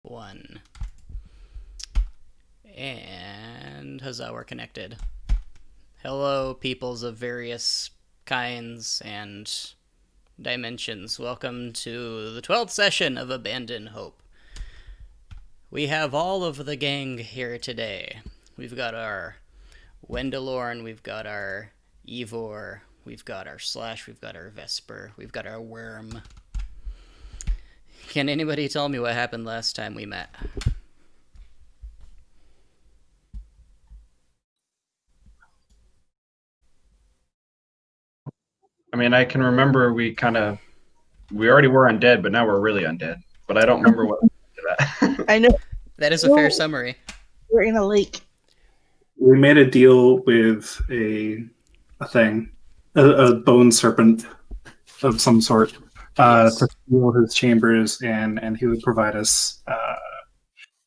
One. And huzzah, we're connected. Hello, peoples of various kinds and dimensions. Welcome to the 12th session of Abandon Hope. We have all of the gang here today. We've got our Wendalorn, we've got our Ivor, we've got our Slash, we've got our Vesper, we've got our Worm. Can anybody tell me what happened last time we met? I mean, I can remember we already were undead, but now we're really undead. But I don't remember what happened to that. I know. That is a fair summary. We're in a lake. We made a deal with a thing, a bone serpent of some sort, Yes. to steal his chambers, and he would provide us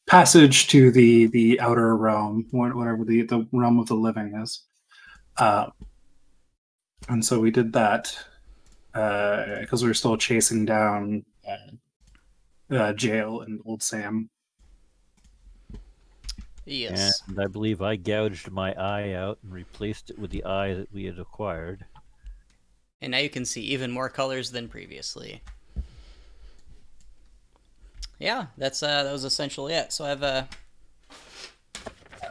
passage to the outer realm, whatever the realm of the living is. And so we did that because we were still chasing down Jail and Old Sam. Yes. And I believe I gouged my eye out and replaced it with the eye that we had acquired. And now you can see even more colors than previously. Yeah, that was essentially it. So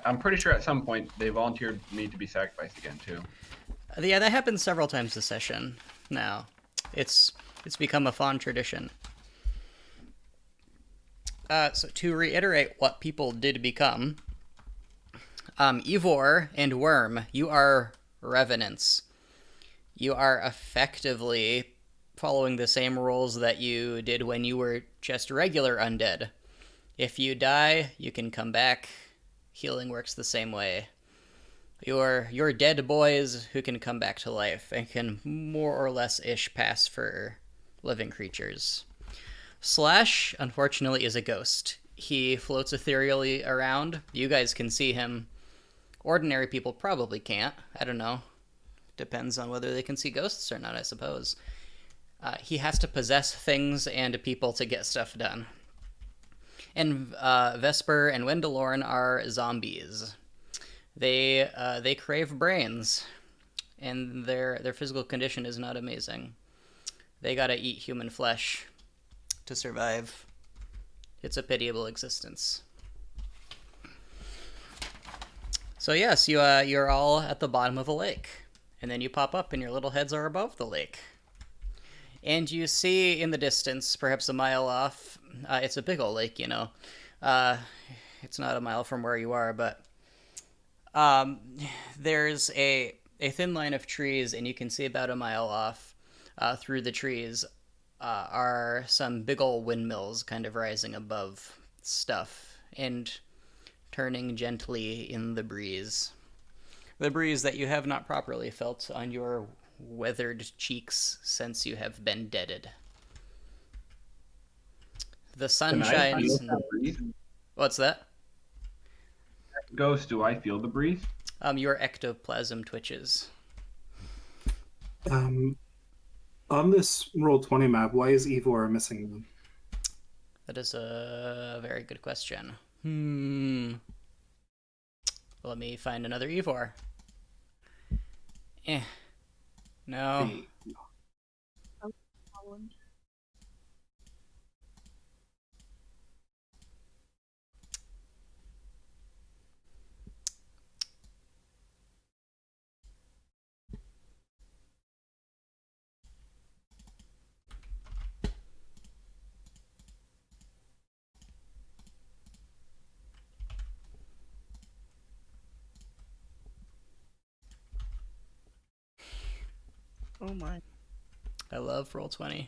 I'm pretty sure at some point they volunteered me to be sacrificed again too. yeah, that happens several times this session. Now, it's become a fond tradition. So to reiterate what people did become, Ivor and Worm, you are revenants. You are effectively following the same rules that you did when you were just regular undead. If you die, you can come back. Healing works the same way. You're dead boys who can come back to life and can more or less-ish pass for living creatures. Slash, unfortunately, is a ghost. He floats ethereally around. You guys can see him. Ordinary people probably can't. I don't know. Depends on whether they can see ghosts or not, I suppose. He has to possess things and people to get stuff done. And Vesper and Wendalorn are zombies. They crave brains, and their physical condition is not amazing. They gotta eat human flesh to survive. It's a pitiable existence. So yes, you're all at the bottom of a lake, and then you pop up, and your little heads are above the lake. And you see in the distance, perhaps a mile off, it's a big old lake, you know. It's not a mile from where you are, but there's a thin line of trees, and you can see about a mile off through the trees are some big old windmills kind of rising above stuff and turning gently in the breeze. The breeze that you have not properly felt on your weathered cheeks since you have been deaded. The sun shines. The breeze? What's that? Ghost, do I feel the breeze? Your ectoplasm twitches. On this Roll20 map, why is Ivor missing them? That is a very good question. Let me find another Ivor. No. Oh my. I love Roll20.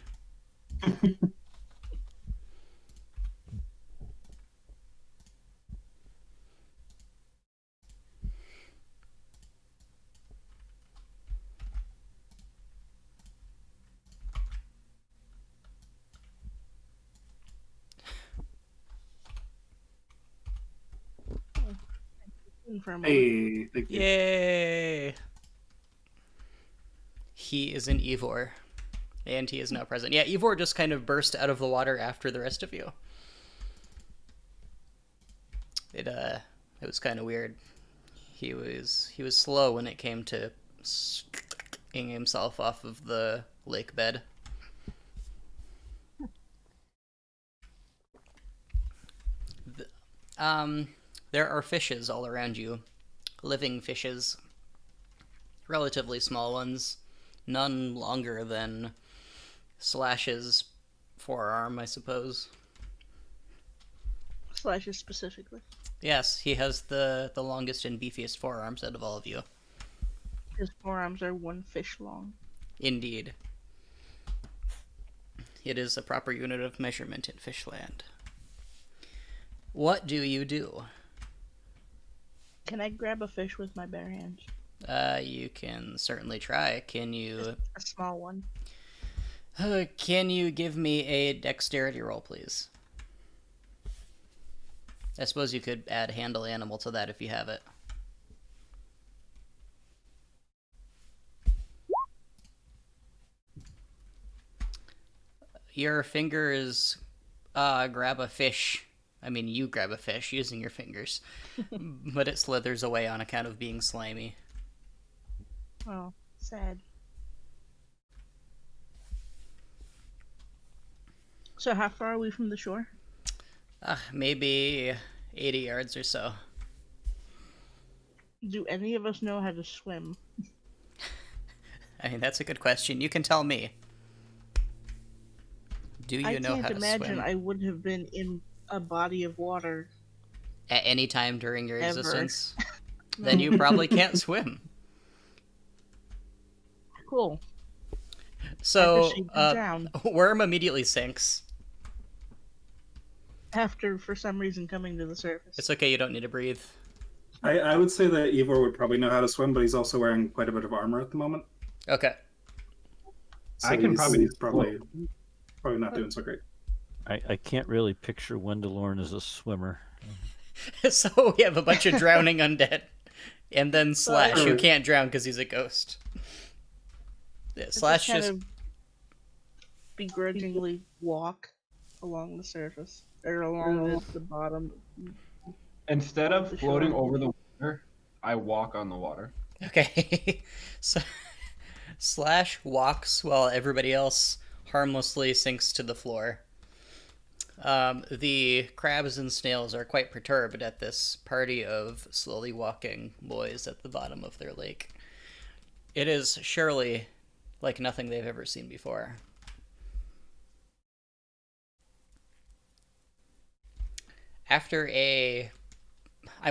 Hey, thank you. Yay! He is an Ivor. And he is now present. Yeah, Ivor just kind of burst out of the water after the rest of you. It was kind of weird. He was slow when it came to ing himself off of the lake bed. Um, there are fishes all around you, living fishes, relatively small ones, none longer than Slash's forearm, I suppose. Slashes specifically. Yes, he has the longest and beefiest forearms out of all of you. His forearms are 1 fish long. Indeed. It is a proper unit of measurement in Fishland. What do you do? Can I grab a fish with my bare hands? You can certainly try. Can you... Just a small one. Can you give me a dexterity roll, please? I suppose you could add handle animal to that if you have it. Your fingers grab a fish. I mean, you grab a fish using your fingers, but it slithers away on account of being slimy. Oh, sad. So how far are we from the shore? Maybe 80 yards or so. Do any of us know how to swim? I mean, that's a good question. You can tell me. Do you know how to swim? I can't imagine I would have been in a body of water at any time during your ever. existence? Then you probably can't swim. Cool. So, drown. Worm immediately sinks. After, for some reason, coming to the surface. It's okay, you don't need to breathe. I would say that Ivor would probably know how to swim, but he's also wearing quite a bit of armor at the moment. Okay. So I can he's probably not doing so great. I can't really picture Wendelorn as a swimmer. So we have a bunch of drowning undead. And then Slash, who Sure. can't drown because he's a ghost. Yeah, I Slash kind just... of begrudgingly walk along the surface. Or along the bottom. Instead of The floating shore. over the water, I walk on the water. Okay. So Slash walks while everybody else harmlessly sinks to the floor. The crabs and snails are quite perturbed at this party of slowly walking boys at the bottom of their lake. It is surely like nothing they've ever seen before. After I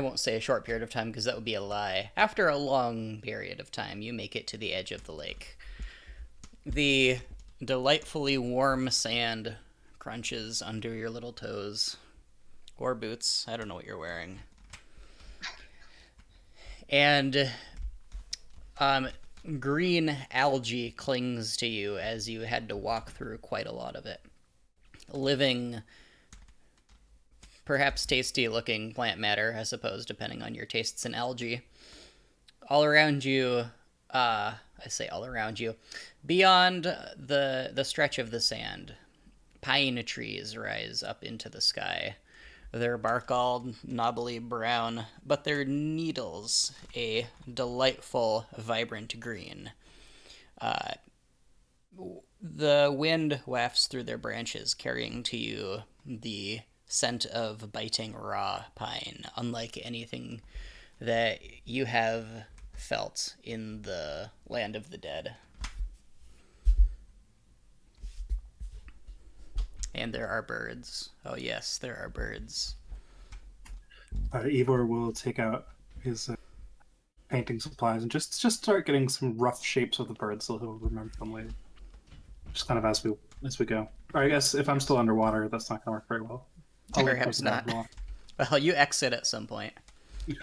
won't say a short period of time because that would be a lie. After a long period of time, you make it to the edge of the lake. The delightfully warm sand crunches under your little toes. Or boots. I don't know what you're wearing. And green algae clings to you as you had to walk through quite a lot of it. Living, perhaps tasty looking plant matter, I suppose, depending on your tastes in algae. All around you, I say all around you, beyond the stretch of the sand, pine trees rise up into the sky. Their bark all knobbly brown, but their needles a delightful, vibrant green. The wind wafts through their branches, carrying to you the scent of biting raw pine, unlike anything that you have felt in the land of the dead. And there are birds. Oh yes, there are birds. Ivor will take out his painting supplies and just start getting some rough shapes of the birds so he'll remember them later. Just kind of as we go. Or I guess if I'm still underwater, that's not going to work very well. Perhaps not. Well, you exit at some point.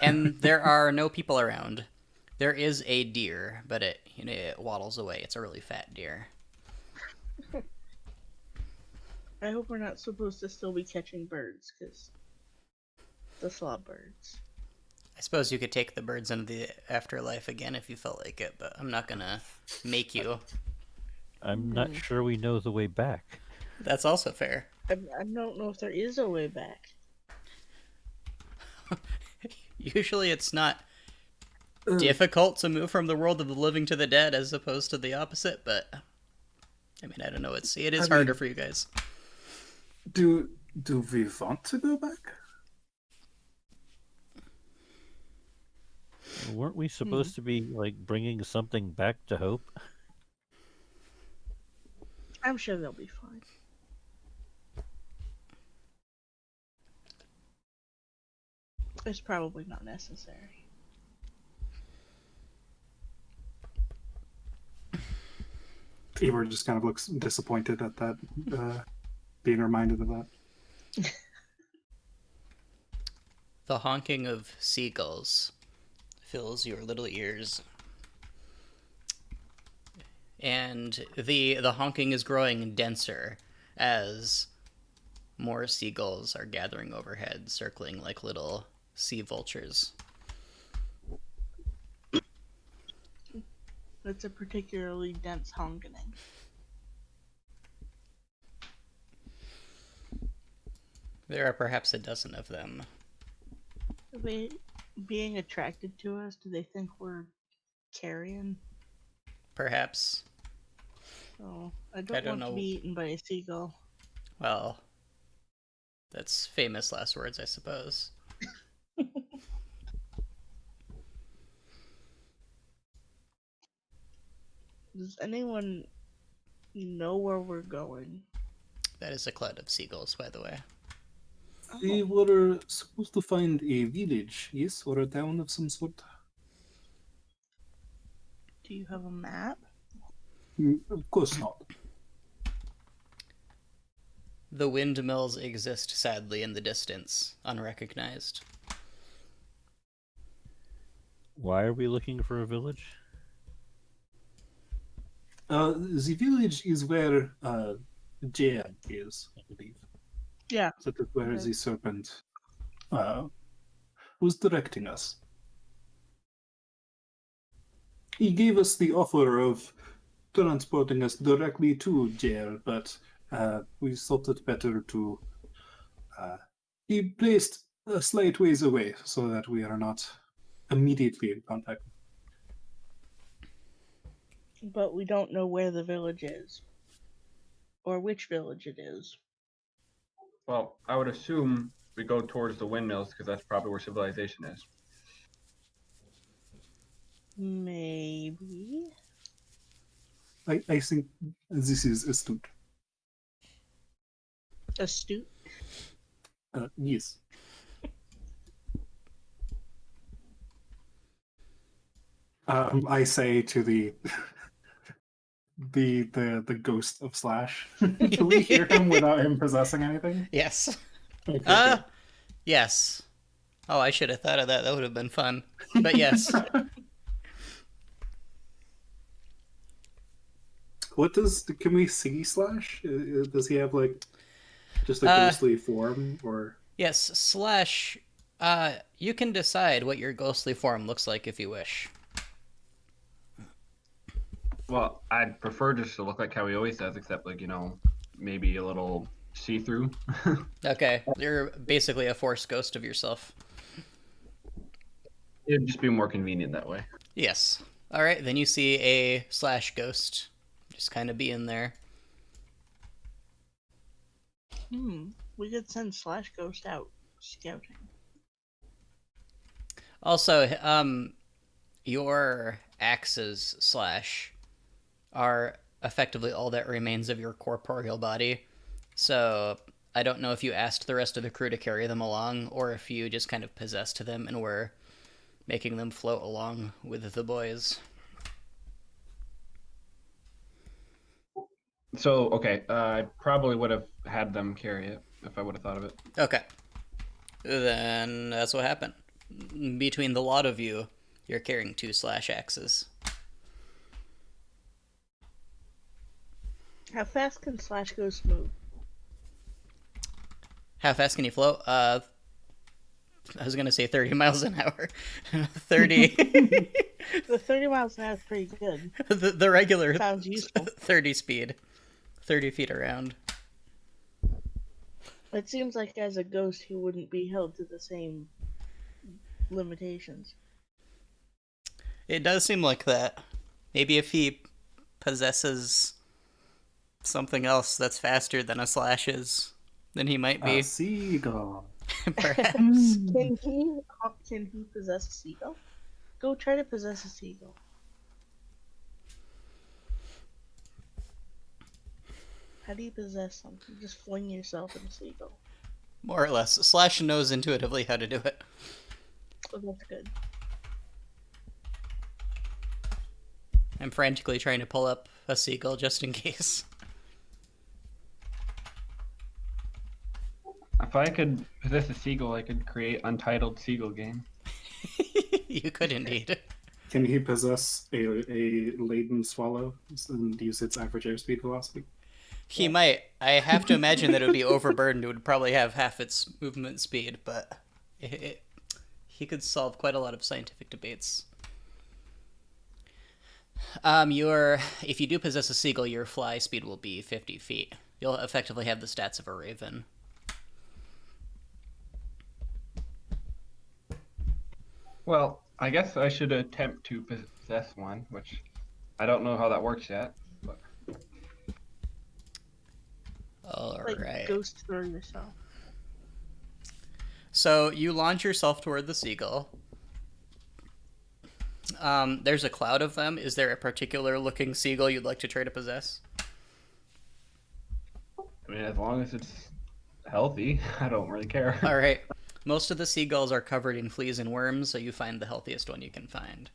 And there are no people around. There is a deer, but it waddles away. It's a really fat deer. I hope we're not supposed to still be catching birds, because the slob birds. I suppose you could take the birds into the afterlife again if you felt like it, but I'm not gonna make you. I'm not sure we know the way back. That's also fair. I don't know if there is a way back. Usually it's not difficult to move from the world of the living to the dead as opposed to the opposite, but I mean, I don't know. It is harder for you guys. Do we want to go back? Weren't we supposed to be like bringing something back to Hope? I'm sure they'll be fine. It's probably not necessary. Eber just kind of looks disappointed at that, being reminded of that. The honking of seagulls fills your little ears. And the honking is growing denser as more seagulls are gathering overhead, circling like little sea vultures. It's a particularly dense honking. There are perhaps a dozen of them. Are they being attracted to us? Do they think we're carrion? Perhaps. Oh, I don't want know. to be eaten by a seagull. Well, that's famous last words, I suppose. Does anyone know where we're going? That is a cloud of seagulls, by the way. We were supposed to find a village, yes, or a town of some sort. Do you have a map? Of course not. The windmills exist sadly in the distance, unrecognized. Why are we looking for a village? The village is where Jan is, I believe. Yeah. That is where Okay. the serpent was directing us. He gave us the offer of transporting us directly to jail, but we thought it better to be placed a slight ways away so that we are not immediately in contact. But we don't know where the village is. Or which village it is. Well, I would assume we go towards the windmills because that's probably where civilization is. Maybe. I think this is astute. Astute? Yes. I say to the the ghost of Slash. Can we hear him without him possessing anything? Yes. Okay, good. Yes. Oh, I should have thought of that. That would have been fun. But yes. Can we see Slash? Does he have like just a ghostly form or? Yes, Slash, you can decide what your ghostly form looks like if you wish. Well, I'd prefer just to look like how he always does, except like, maybe a little see-through. Okay, you're basically a force ghost of yourself. It'd just be more convenient that way. Yes. All right, then you see a Slash ghost just kind of be in there. We could send Slash Ghost out scouting. Also, your axes, Slash, are effectively all that remains of your corporeal body. So I don't know if you asked the rest of the crew to carry them along, or if you just kind of possessed them and were making them float along with the boys. So, okay, I probably would have had them carry it if I would have thought of it. Okay. Then that's what happened. Between the lot of you, you're carrying 2 Slash axes. How fast can Slash Ghost move? How fast can you float? I was going to say 30 miles an hour. 30. The 30 miles an hour is pretty good. the regular Sounds useful. 30 speed. 30 feet around. It seems like as a ghost he wouldn't be held to the same limitations. It does seem like that. Maybe if he possesses something else that's faster than a slash is, then he might be. A seagull. Perhaps. Can he possess a seagull? Go try to possess a seagull. How do you possess something? Just fling yourself in a seagull. More or less. Slash knows intuitively how to do it. Oh, that's good. I'm frantically trying to pull up a seagull just in case. If I could possess a seagull, I could create Untitled Seagull Game. You could indeed. Can he possess a laden swallow and use its average airspeed velocity? He might. I have to imagine that it would be overburdened. It would probably have half its movement speed, but he could solve quite a lot of scientific debates. If you do possess a seagull, your fly speed will be 50 feet. You'll effectively have the stats of a raven. Well, I guess I should attempt to possess one, which I don't know how that works yet. But... All Like right. ghost throw yourself. So you launch yourself toward the seagull. There's a cloud of them. Is there a particular looking seagull you'd like to try to possess? I mean, as long as it's healthy, I don't really care. All right. Most of the seagulls are covered in fleas and worms, so you find the healthiest one you can find.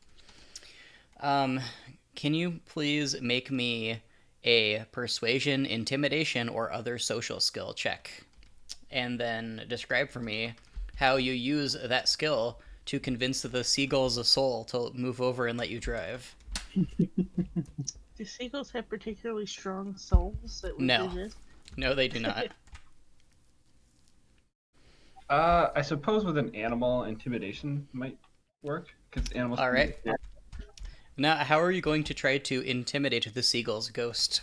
Can you please make me a persuasion, intimidation, or other social skill check? And then describe for me how you use that skill to convince the seagull's soul to move over and let you drive. Do seagulls have particularly strong souls that would No. resist? No, they do not. I suppose with an animal, intimidation might work because animals. All right. Now, how are you going to try to intimidate the seagull's ghost?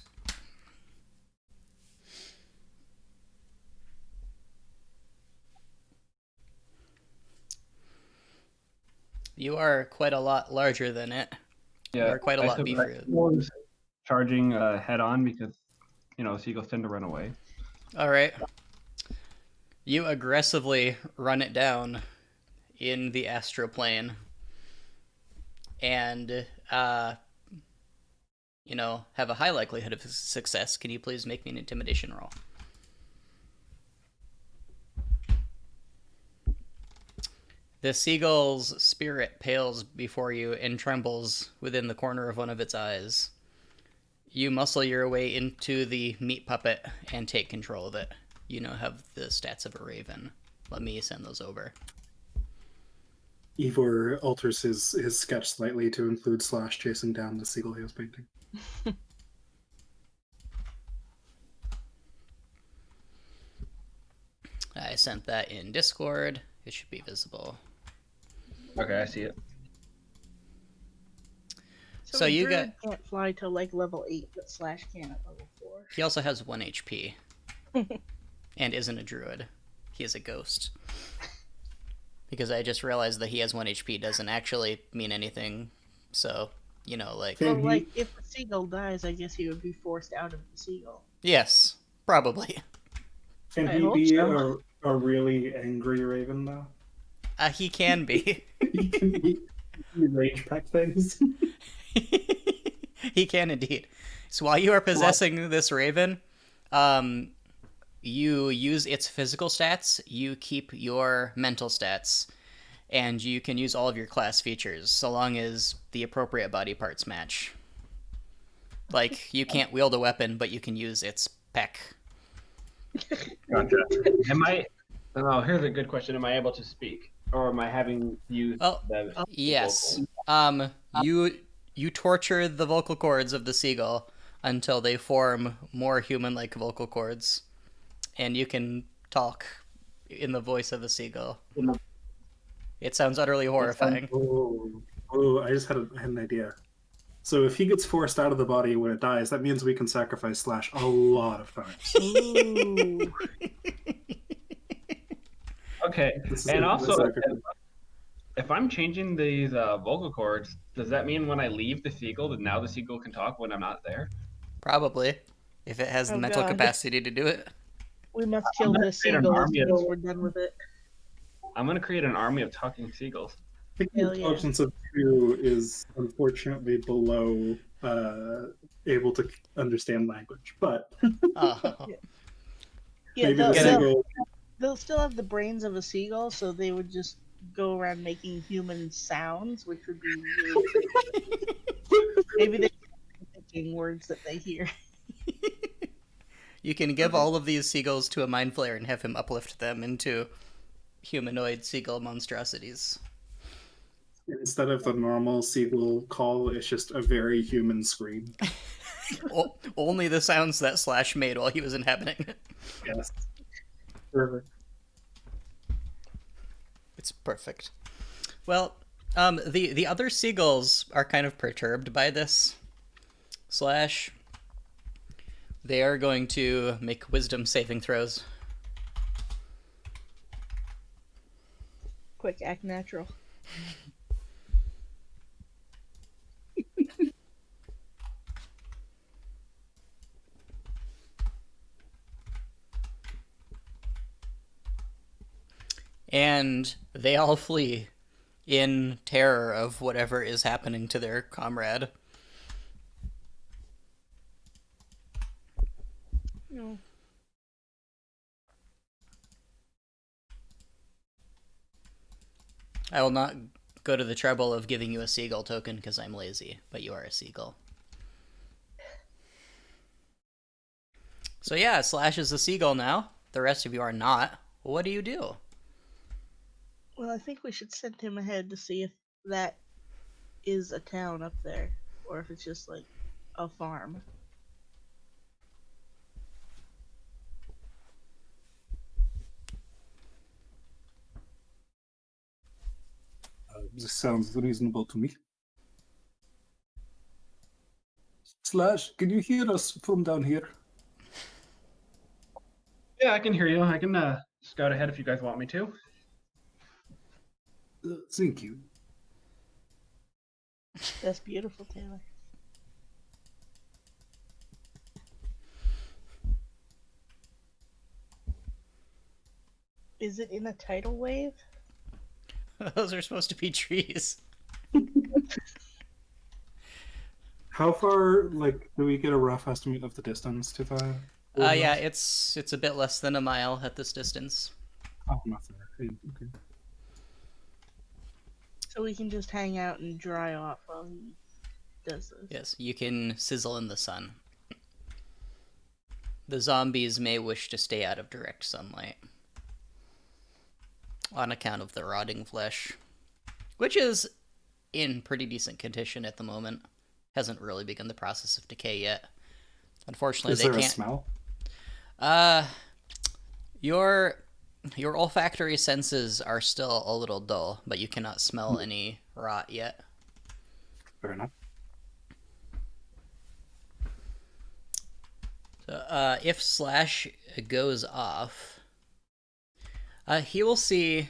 You are quite a lot larger than it. Yeah, Or quite a I lot suppose beefier. was charging head on because seagulls tend to run away. All right. You aggressively run it down in the astral plane, and have a high likelihood of success. Can you please make me an intimidation roll? The seagull's spirit pales before you and trembles within the corner of one of its eyes. You muscle your way into the meat puppet and take control of it. You now have the stats of a raven. Let me send those over. Ivor alters his sketch slightly to include Slash chasing down the seagull he was painting. I sent that in Discord. It should be visible. Okay, I see it. So a you druid can't fly till like level 8, but Slash can at level 4. He also has 1 HP. And isn't a druid. He is a ghost. Because I just realized that he has 1 HP doesn't actually mean anything. So, like... Well, like, if the seagull dies, I guess he would be forced out of the seagull. Yes, probably. Can I he hope be so. a really angry raven, though? He can be. He rage pack things. He can indeed. So while you are possessing this raven, you use its physical stats, you keep your mental stats, and you can use all of your class features, so long as the appropriate body parts match. Like, you can't wield a weapon, but you can use its peck. Gotcha. Here's a good question. Am I able to speak? Or am I having used the Yes. vocal? You torture the vocal cords of the seagull until they form more human-like vocal cords, and you can talk in the voice of a seagull. It sounds utterly horrifying. I just had an idea. So if he gets forced out of the body when it dies, that means we can sacrifice Slash a lot of times. Ooh. Okay, This is and a also, sacrifice. if I'm changing these vocal cords, does that mean when I leave the seagull, that now the seagull can talk when I'm not there? Probably, if it has the Oh mental god. capacity to do it. We must I'm kill gonna this create an seagull as army soon of as we're done with it. I'm gonna create an army of talking seagulls. I think the Hell yeah. intelligence of 2 is unfortunately below able to understand language, but Oh. Yeah, maybe the Get it. seagull. they'll still have the brains of a seagull, so they would just go around making human sounds, which would be really creepy. Maybe they're thinking words that they hear. You can give all of these seagulls to a mind flayer and have him uplift them into humanoid seagull monstrosities. Instead of the normal seagull call, it's just a very human scream. Only the sounds that Slash made while he was inhabiting it. Yes. Perfect. It's perfect. Well, the other seagulls are kind of perturbed by this. Slash, they are going to make wisdom saving throws. Quick, act natural. And they all flee in terror of whatever is happening to their comrade. No. I will not go to the trouble of giving you a seagull token because I'm lazy, but you are a seagull. So yeah, Slash is a seagull now. The rest of you are not. What do you do? Well, I think we should send him ahead to see if that is a town up there, or if it's just like a farm. This sounds reasonable to me. Slash, can you hear us from down here? Yeah, I can hear you. I can scout ahead if you guys want me to. Thank you. That's beautiful, Taylor. Is it in a tidal wave? Those are supposed to be trees. How far, like, do we get a rough estimate of the distance to the... Yeah, it's a bit less than a mile at this distance. Oh, not far. Okay. So we can just hang out and dry off while he does this. Yes, you can sizzle in the sun. The zombies may wish to stay out of direct sunlight on account of the rotting flesh, which is in pretty decent condition at the moment. Hasn't really begun the process of decay yet. Unfortunately, they can't. Is there a smell? Your olfactory senses are still a little dull, but you cannot smell any rot yet. Fair enough. So, if Slash goes off, he will see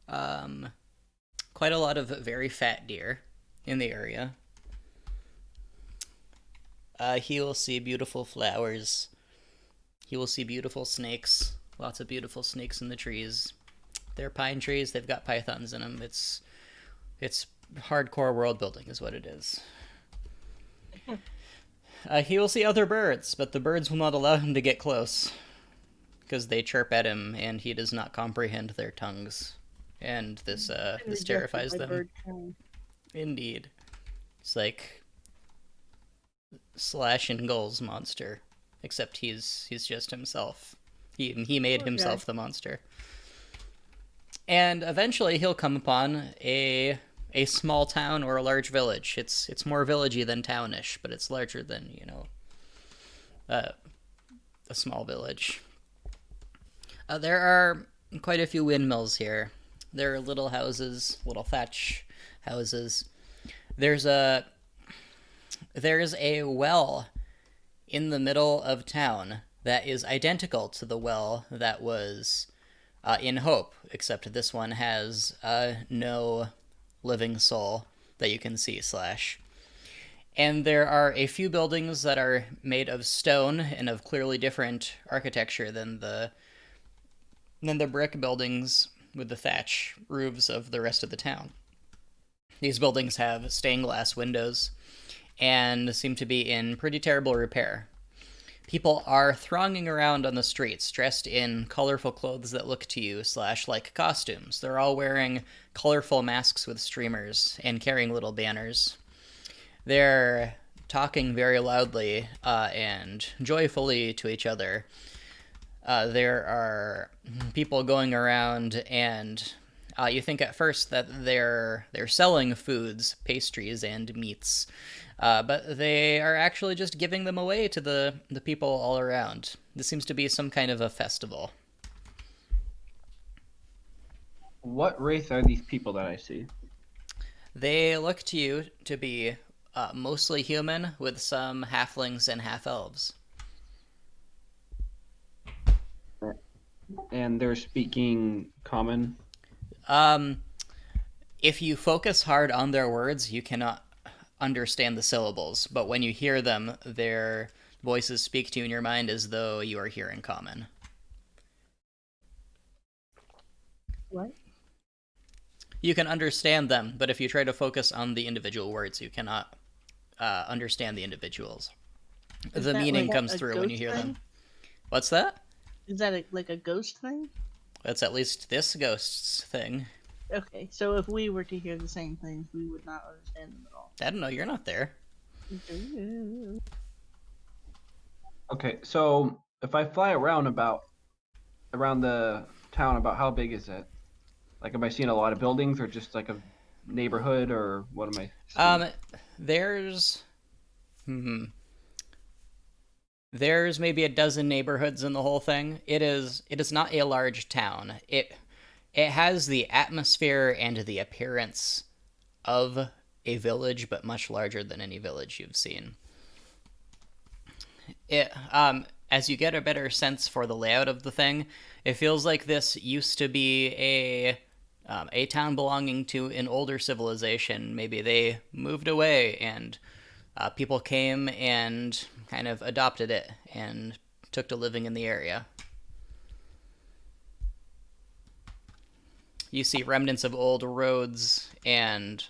quite a lot of very fat deer in the area. He will see beautiful flowers. He will see beautiful snakes. Lots of beautiful snakes in the trees. They're pine trees. They've got pythons in them. It's hardcore world building is what it is. He will see other birds, but the birds will not allow him to get close because they chirp at him, and he does not comprehend their tongues, and this terrifies them. Indeed, it's like Slash and Gull's monster, except he's just himself. He made himself the monster. And eventually he'll come upon a small town or a large village. It's more villagey than townish, but it's larger than, a small village. There are quite a few windmills here. There are little houses, little thatch houses. There's a well in the middle of town that is identical to the well that was in Hope, except this one has no living soul that you can see slash. And there are a few buildings that are made of stone and of clearly different architecture than the brick buildings with the thatch roofs of the rest of the town. These buildings have stained glass windows and seem to be in pretty terrible repair. People are thronging around on the streets, dressed in colorful clothes that look to you slash like costumes. They're all wearing colorful masks with streamers and carrying little banners. They're talking very loudly and joyfully to each other. There are people going around, and you think at first that they're selling foods, pastries, and meats, but they are actually just giving them away to the people all around. This seems to be some kind of a festival. What race are these people that I see? They look to you to be mostly human, with some halflings and half-elves. And they're speaking common? If you focus hard on their words, you cannot understand the syllables, but when you hear them, their voices speak to you in your mind as though you are hearing common. What? You can understand them, but if you try to focus on the individual words, you cannot understand the individuals. Is the that meaning like comes a through when you ghost hear thing? them. What's that? Is that like a ghost thing? That's at least this ghost's thing. Okay, so if we were to hear the same things, we would not understand them at all. I don't know, you're not there. Okay, so if I fly around the town, about how big is it? Like, am I seeing a lot of buildings, or just like a neighborhood, or what am I seeing? There's there's maybe a dozen neighborhoods in the whole thing. It is not a large town. It has the atmosphere and the appearance of a village, but much larger than any village you've seen. As you get a better sense for the layout of the thing, it feels like this used to be a town belonging to an older civilization. Maybe they moved away, and people came and kind of adopted it and took to living in the area. You see remnants of old roads and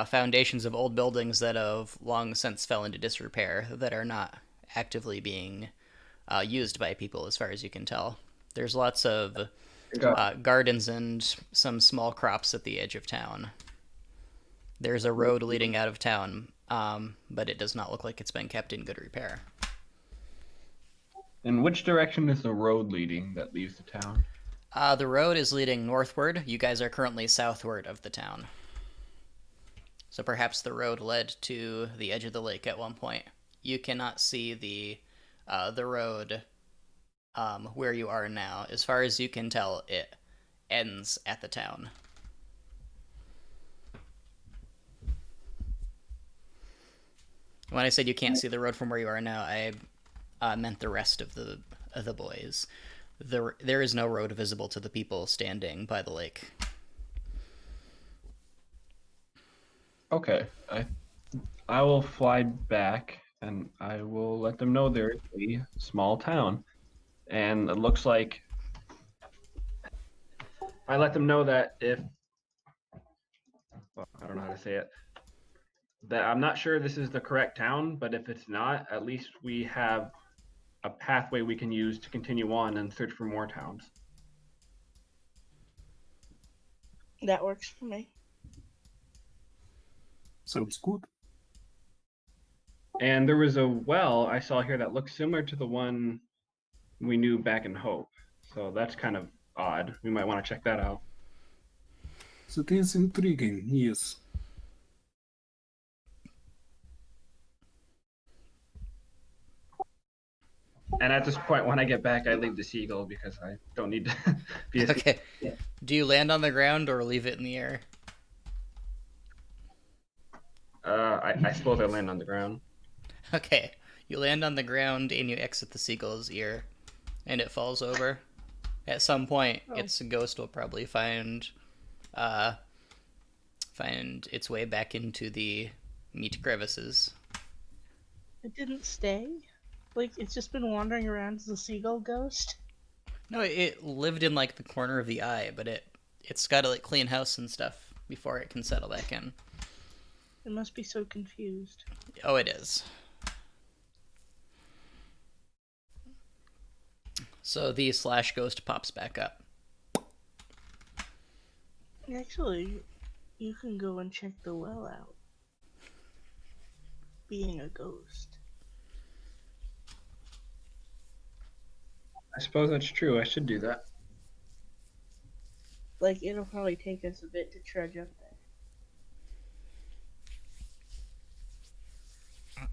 foundations of old buildings that have long since fell into disrepair that are not actively being used by people, as far as you can tell. There's lots of gardens and some small crops at the edge of town. There's a road leading out of town, but it does not look like it's been kept in good repair. In which direction is the road leading that leaves the town? The road is leading northward. You guys are currently southward of the town. So perhaps the road led to the edge of the lake at one point. You cannot see the road where you are now. As far as you can tell, it ends at the town. When I said you can't see the road from where you are now, I meant the rest of the boys. There is no road visible to the people standing by the lake. Okay, I will fly back, and I will let them know there is a small town, and it looks like I let them know that I don't know how to say it, that I'm not sure this is the correct town, but if it's not, at least we have a pathway we can use to continue on and search for more towns. That works for me. Sounds good. And there was a well I saw here that looks similar to the one we knew back in Hope. So that's kind of odd. We might want to check that out. That is intriguing, yes. And at this point, when I get back, I leave the seagull because I don't need to be a Okay. Do you land on the ground or leave it in the air? I suppose I land on the ground. Okay. You land on the ground and you exit the seagull's ear, and it falls over, At some point, Oh. its ghost will probably find its way back into the meat crevices. It didn't stay? Like, it's just been wandering around as a seagull ghost? No, it lived in like the corner of the eye, but it's got to like clean house and stuff before it can settle back in. It must be so confused. Oh, it is. So the slash ghost pops back up. Actually, you can go and check the well out. Being a ghost. I suppose that's true. I should do that. Like, it'll probably take us a bit to trudge up there.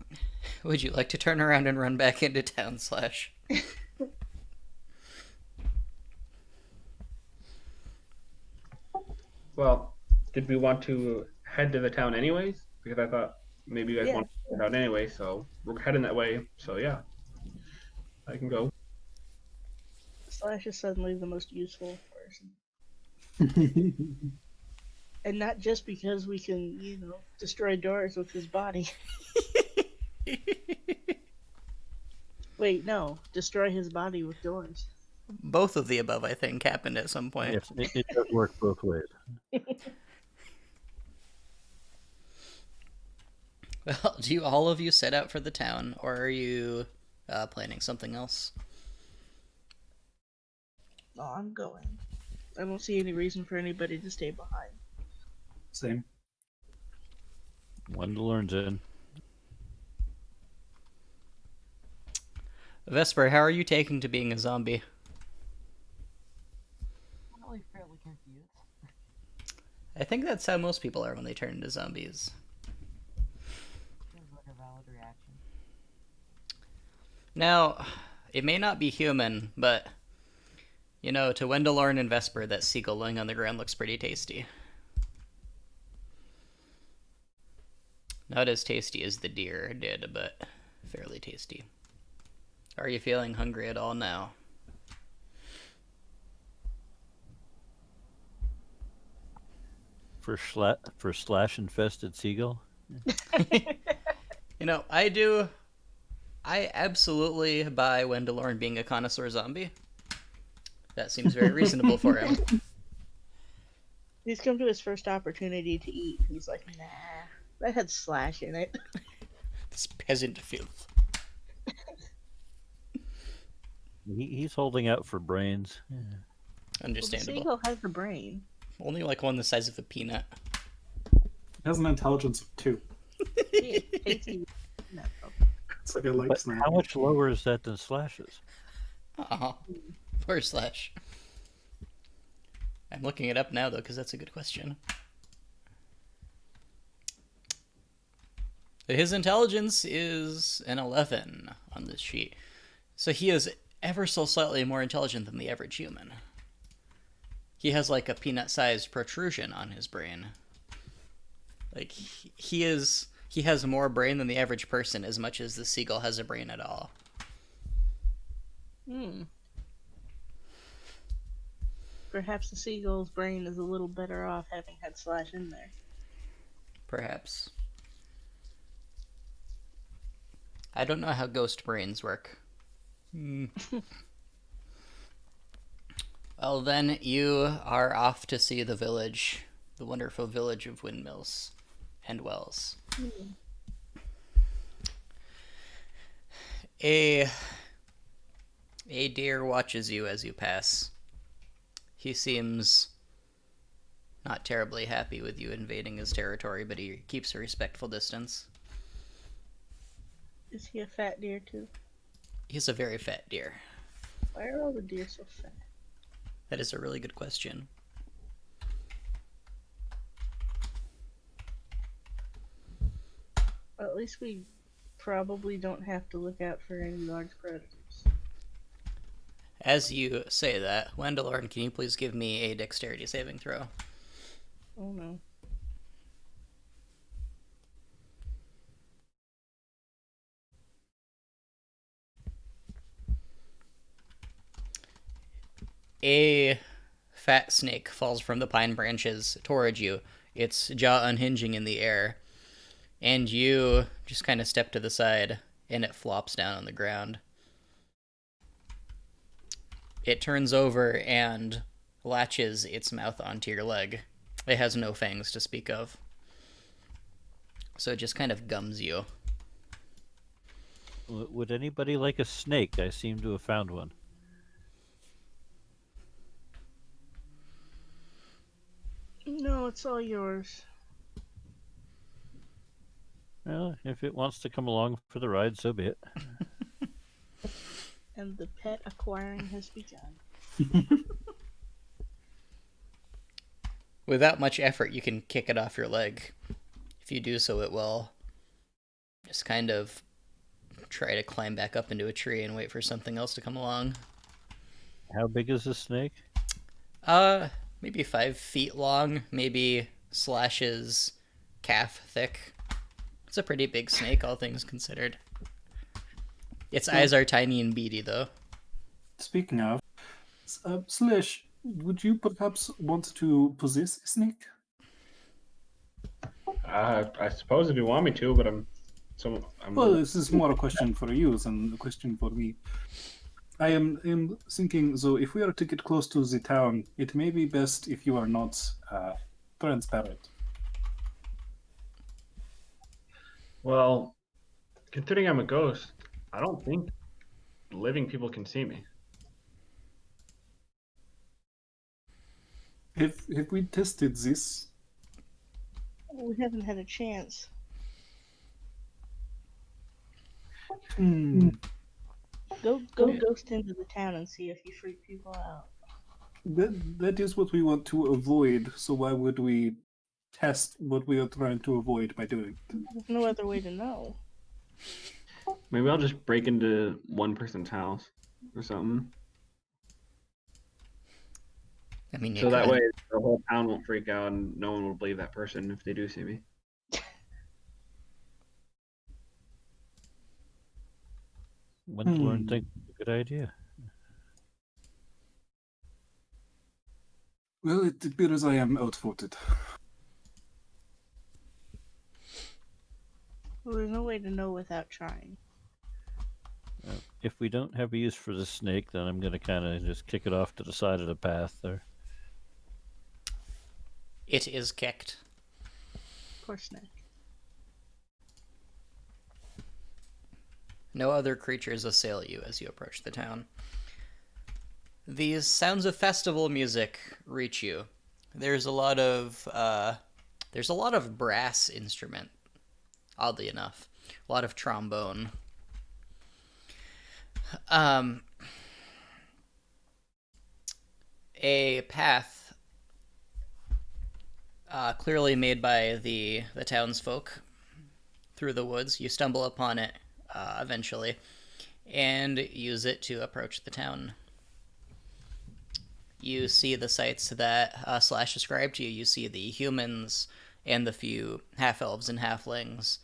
Would you like to turn around and run back into town, Slash? Well, did we want to head to the town anyways? Because I thought maybe you guys Yeah. want to head out anyway, so we're heading that way. So yeah, I can go. Slash is suddenly the most useful person. And not just because we can, destroy doors with his body. Wait, no. Destroy his body with doors. Both of the above, I think, happened at some point. Yes, it does work both ways. Well, do all of you set out for the town, or are you planning something else? No, I'm going. I don't see any reason for anybody to stay behind. Same. Wendell learns in. Vesper, how are you taking to being a zombie? Probably fairly confused. I think that's how most people are when they turn into zombies. Seems like a valid reaction. Now, it may not be human, but, to Wendelorn and Vesper, that seagull lying on the ground looks pretty tasty. Not as tasty as the deer did, but fairly tasty. Are you feeling hungry at all now? For slash infested seagull. I absolutely buy Wendelorn being a connoisseur zombie. That seems very reasonable for him. He's come to his first opportunity to eat. He's like, nah, that had slash in it. This peasant filth. He's holding out for brains. Yeah. Well, the Understandable. seagull has a brain. Only like one the size of a peanut. It has an intelligence of 2. Yeah, tasty. No. It's like a light But snack. how much lower is that than Slash's? Aw. Poor Slash. I'm looking it up now, though, because that's a good question. His intelligence is an 11 on this sheet. So he is ever so slightly more intelligent than the average human. He has like a peanut-sized protrusion on his brain. Like, he has more brain than the average person, as much as the seagull has a brain at all. Perhaps the seagull's brain is a little better off having had slash in there. Perhaps. I don't know how ghost brains work. Well, then you are off to see the village, the wonderful village of windmills and wells. A deer watches you as you pass. He seems not terribly happy with you invading his territory, but he keeps a respectful distance. Is he a fat deer too? He's a very fat deer. Why are all the deer so fat? That is a really good question. Well, at least we probably don't have to look out for any large predators. As you say that, Wendelorn, can you please give me a dexterity saving throw? Oh no. A fat snake falls from the pine branches toward you, its jaw unhinging in the air, and you just kind of step to the side, and it flops down on the ground. It turns over and latches its mouth onto your leg. It has no fangs to speak of. So it just kind of gums you. Would anybody like a snake? I seem to have found one. No, it's all yours. Well, if it wants to come along for the ride, so be it. And the pet acquiring has begun. Without much effort, you can kick it off your leg. If you do so, it will just kind of try to climb back up into a tree and wait for something else to come along. How big is this snake? Maybe 5 feet long, maybe Slash's calf thick. It's a pretty big snake, all things considered. Its eyes are tiny and beady, though. Speaking of, Slash, would you perhaps want to possess a snake? I suppose if you want me to, but I'm Well, this is more a question for you than a question for me. I am thinking, so if we are to get close to the town, it may be best if you are not transparent. well, considering I'm a ghost, I don't think living people can see me. Have we tested this? We haven't had a chance. Go ghost into the town and see if you freak people out. That is what we want to avoid, so why would we test what we are trying to avoid by doing it? There's no other way to know. Maybe I'll just break into one person's house or something. I mean, you So that could. way the whole town won't freak out and no one will believe that person if they do see me. Wouldn't Lauren think it's a good idea? Well, it appears I am outvoted. Well, there's no way to know without trying. If we don't have a use for the snake, then I'm going to kind of just kick it off to the side of the path there. It is kicked. Poor snake. No other creatures assail you as you approach the town. These sounds of festival music reach you. There's a lot of brass instrument, oddly enough. A lot of trombone. A path clearly made by the townsfolk through the woods. You stumble upon it eventually and use it to approach the town. You see the sights that Slash described to you. You see the humans and the few half-elves and halflings.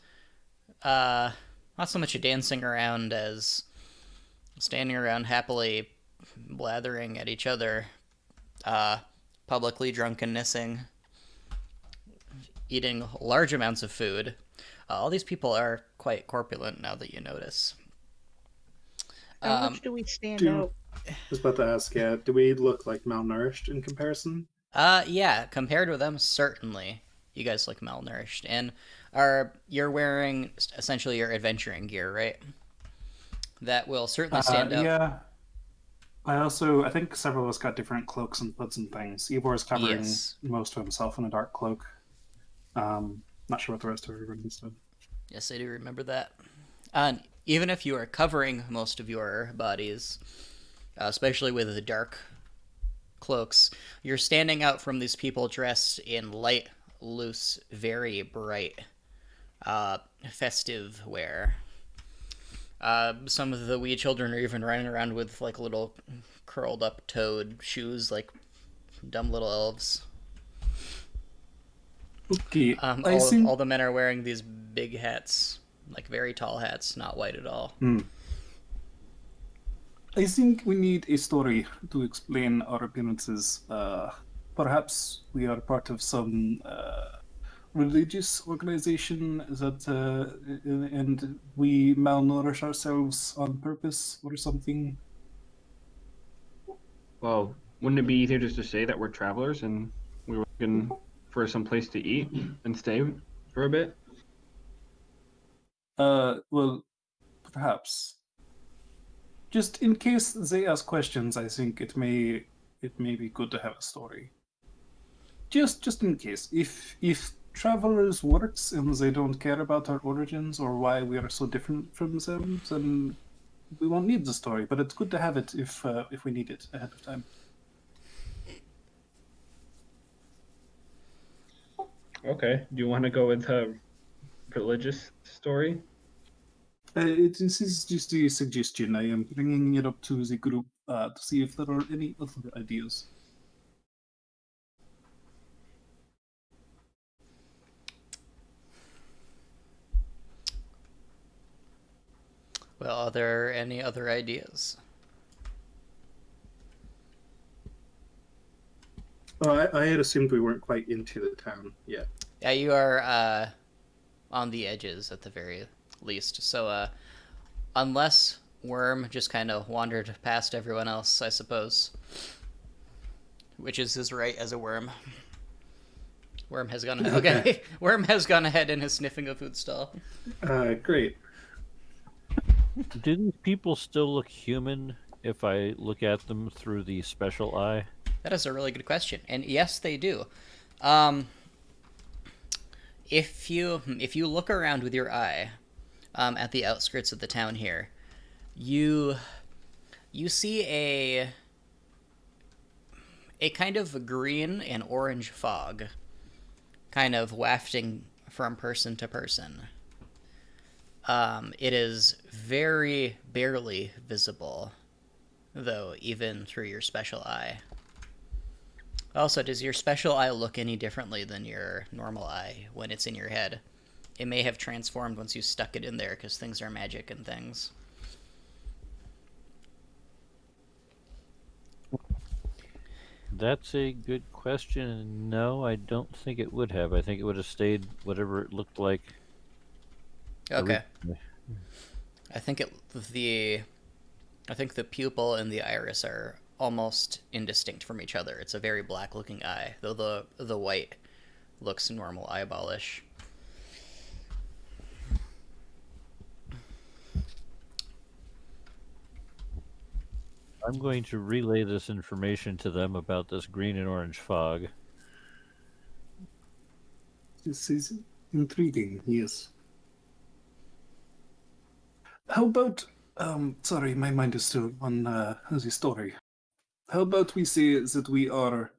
Not so much dancing around as standing around happily blathering at each other, publicly drunkenessing, eating large amounts of food. All these people are quite corpulent now that you notice. How much do we stand out? I was about to ask, yeah, do we look like malnourished in comparison? Yeah, compared with them, certainly. You guys look malnourished. And you're wearing essentially your adventuring gear, right? That will certainly stand out. Yeah. I think several of us got different cloaks and hoods and things. Ivor's covering most of himself in a dark cloak. Not sure what the rest of everybody's done. Yes, I do remember that. Even if you are covering most of your bodies, especially with the dark cloaks, you're standing out from these people dressed in light, loose, very bright, festive wear. Some of the wee children are even running around with like little curled up toed shoes, like dumb little elves. Okay, all the men are wearing these big hats, like very tall hats, not white at all. I think we need a story to explain our appearances. Perhaps we are part of some religious organization that, and we malnourish ourselves on purpose or something. Well, wouldn't it be easier just to say that we're travelers and we were looking for some place to eat and stay for a bit? Well, perhaps. Just in case they ask questions, I think it may be good to have a story. Just in case. If travelers works and they don't care about our origins or why we are so different from them, then we won't need the story. But it's good to have it if we need it ahead of time. Okay. Do you want to go with a religious story? This is just a suggestion. I am bringing it up to the group to see if there are any other ideas. Well, are there any other ideas? Oh, I had assumed we weren't quite into the town yet. Yeah, you are on the edges at the very least. So, unless Worm just kind of wandered past everyone else, I suppose, which is his right as a worm. Worm has gone. Okay, Worm has gone ahead and is sniffing a food stall. Great. Do these people still look human if I look at them through the special eye? That is a really good question, and yes, they do. If you look around with your eye, at the outskirts of the town here, you see a kind of green and orange fog, kind of wafting from person to person. It is very barely visible, though, even through your special eye. Also, does your special eye look any differently than your normal eye when it's in your head? It may have transformed once you stuck it in there, because things are magic and things. That's a good question. No, I don't think it would have. I think it would have stayed whatever it looked like. Okay. I think the pupil and the iris are almost indistinct from each other. It's a very black-looking eye, though the white looks normal eyeballish. I'm going to relay this information to them about this green and orange fog. This is intriguing, yes. How about, sorry, my mind is still on the story. How about we say that we are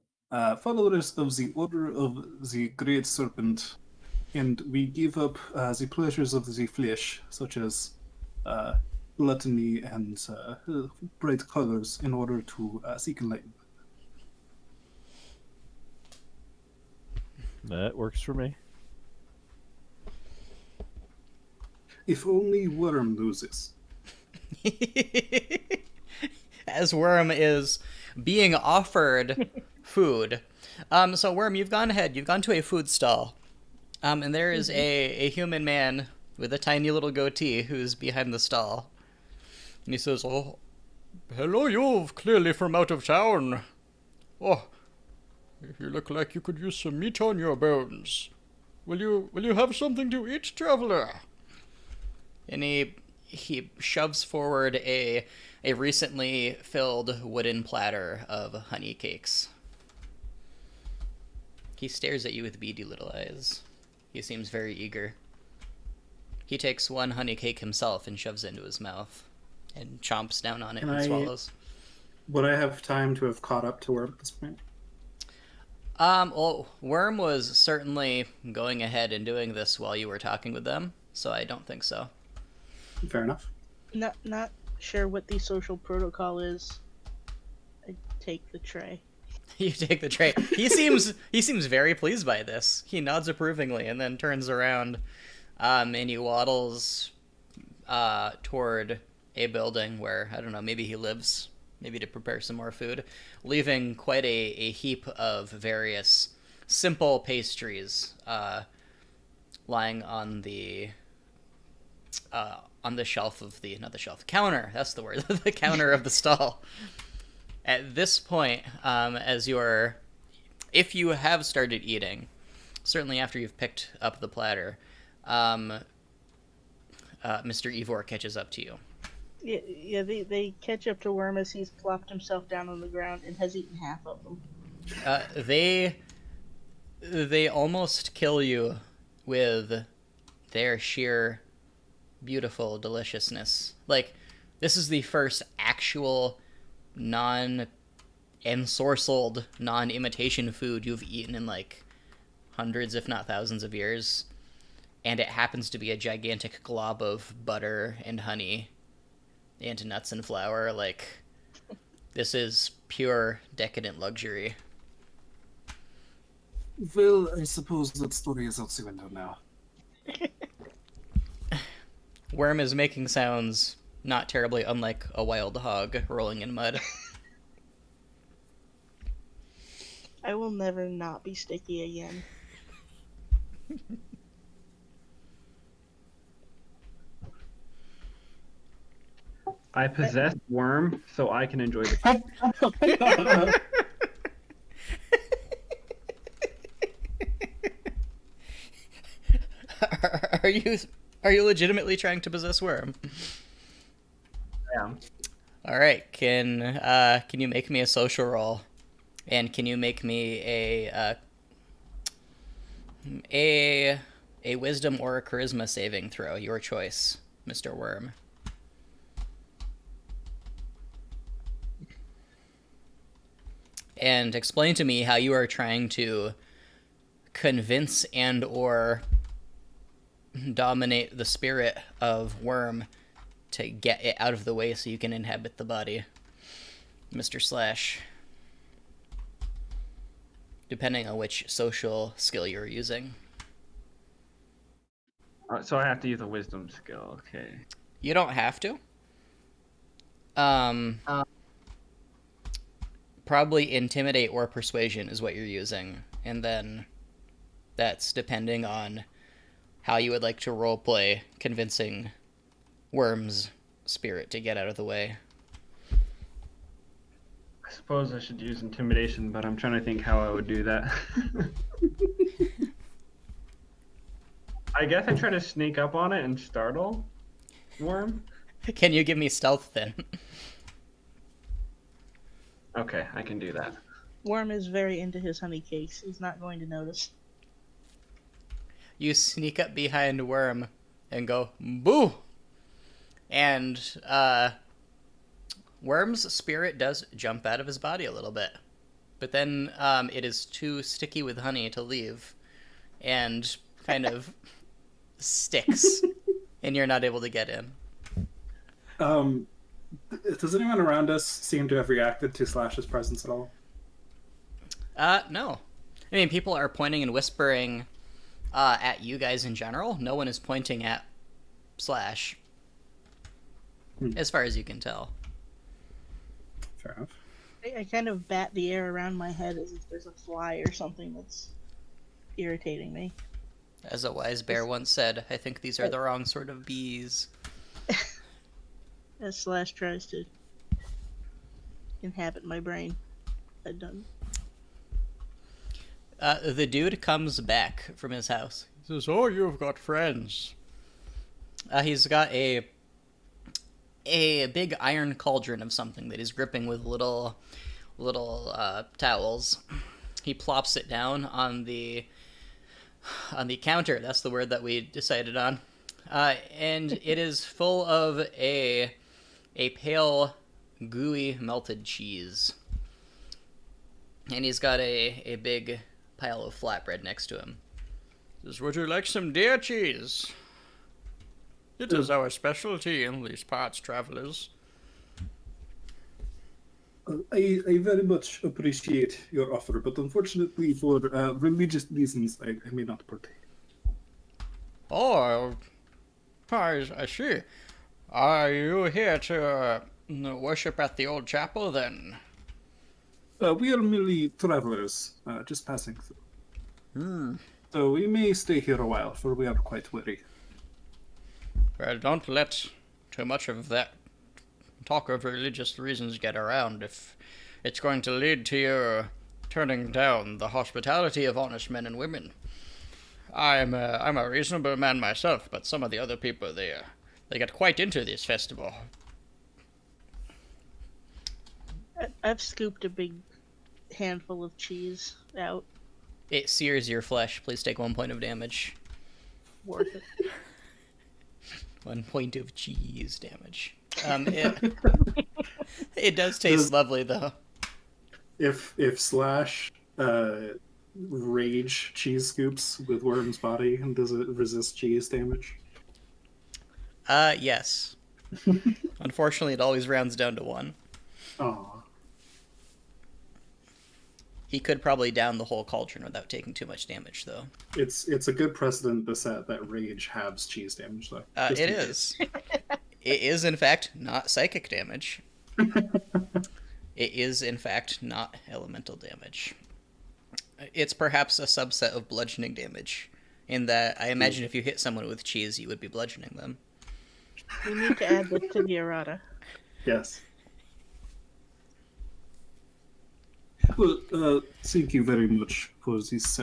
followers of the Order of the Great Serpent, and we give up the pleasures of the flesh, such as gluttony and bright colors, in order to seek enlightenment. That works for me. If only Worm loses. As Worm is being offered food. So Worm, you've gone ahead. You've gone to a food stall. And there is a human man with a tiny little goatee who's behind the stall. And he says, "Oh, hello, you're clearly from out of town. Oh, you look like you could use some meat on your bones. Will you have something to eat, traveler?" And he shoves forward a recently filled wooden platter of honey cakes. He stares at you with beady little eyes. He seems very eager. He takes one honey cake himself and shoves it into his mouth and chomps down on it and swallows. Would I have time to have caught up to Worm at this point? Well, Worm was certainly going ahead and doing this while you were talking with them, so I don't think so. Fair enough. Not sure what the social protocol is. I take the tray. You take the tray. He seems very pleased by this. He nods approvingly and then turns around, and he waddles toward a building where, I don't know, maybe he lives, maybe to prepare some more food, leaving quite a heap of various simple pastries lying on the shelf of the, not the shelf, counter, that's the word, the counter of the stall. At this point, if you have started eating, certainly after you've picked up the platter, Mr. Ivor catches up to you. Yeah, they catch up to Worm as he's plopped himself down on the ground and has eaten half of them. They almost kill you with their sheer beautiful deliciousness. Like, this is the first actual non-ensorcelled, non-imitation food you've eaten in like hundreds, if not thousands of years. And it happens to be a gigantic glob of butter and honey and nuts and flour. Like, this is pure decadent luxury. Well, I suppose that story is out the window now. Worm is making sounds not terribly unlike a wild hog rolling in mud. I will never not be sticky again. I possess Worm, so I can enjoy the. Are you legitimately trying to possess Worm? Yeah. All right. Can you make me a social roll, and can you make me a wisdom or a charisma saving throw? Your choice, Mr. Worm. And explain to me how you are trying to convince and or dominate the spirit of Worm to get it out of the way so you can inhabit the body, Mr. Slash. Depending on which social skill you're using. So I have to use a wisdom skill. Okay. You don't have to. Probably intimidate or persuasion is what you're using, and then that's depending on how you would like to roleplay convincing Worm's spirit to get out of the way. I suppose I should use intimidation, but I'm trying to think how I would do that. I guess I try to sneak up on it and startle Worm. Can you give me stealth then? Okay, I can do that. Worm is very into his honey cakes. He's not going to notice. You sneak up behind Worm and go, boo! And, Worm's spirit does jump out of his body a little bit. But then, it is too sticky with honey to leave. And kind of sticks. And you're not able to get in. Does anyone around us seem to have reacted to Slash's presence at all? No. I mean, people are pointing and whispering at you guys in general. No one is pointing at Slash. As far as you can tell. Fair enough. I kind of bat the air around my head as if there's a fly or something that's irritating me. As a wise bear once said, I think these are the wrong sort of bees. As Slash tries to inhabit my brain. That done. The dude comes back from his house. He says, "Oh, you've got friends." He's got a big iron cauldron of something that he's gripping with little towels. He plops it down on the counter. That's the word that we decided on. And it is full of a pale, gooey, melted cheese. And he's got a big pile of flatbread next to him. He says, "Would you like some deer cheese? It is our specialty in these parts, travelers." I very much appreciate your offer, but unfortunately for religious reasons, I may not partake. Oh, I see. Are you here to worship at the old chapel, then? We are merely travelers, just passing through. Hmm. So we may stay here a while, for we are quite weary. Well, don't let too much of that talk of religious reasons get around. If it's going to lead to your turning down the hospitality of honest men and women. I'm a reasonable man myself, but some of the other people, they get quite into this festival. I've scooped a big handful of cheese out. It sears your flesh. Please take 1 point of damage. Worth it. 1 point of cheese damage. It does taste lovely though. If Slash rage cheese scoops with Worm's body, and does it resist cheese damage? Yes. Unfortunately, it always rounds down to 1. Aw. He could probably down the whole cauldron without taking too much damage, though. It's a good precedent to set that rage halves cheese damage, though. Just It in case. is. It is, in fact, not psychic damage. It is, in fact, not elemental damage. It's perhaps a subset of bludgeoning damage, in that I imagine if you hit someone with cheese, you would be bludgeoning them. We need to add this to the errata. Yes. Well, thank you very much for this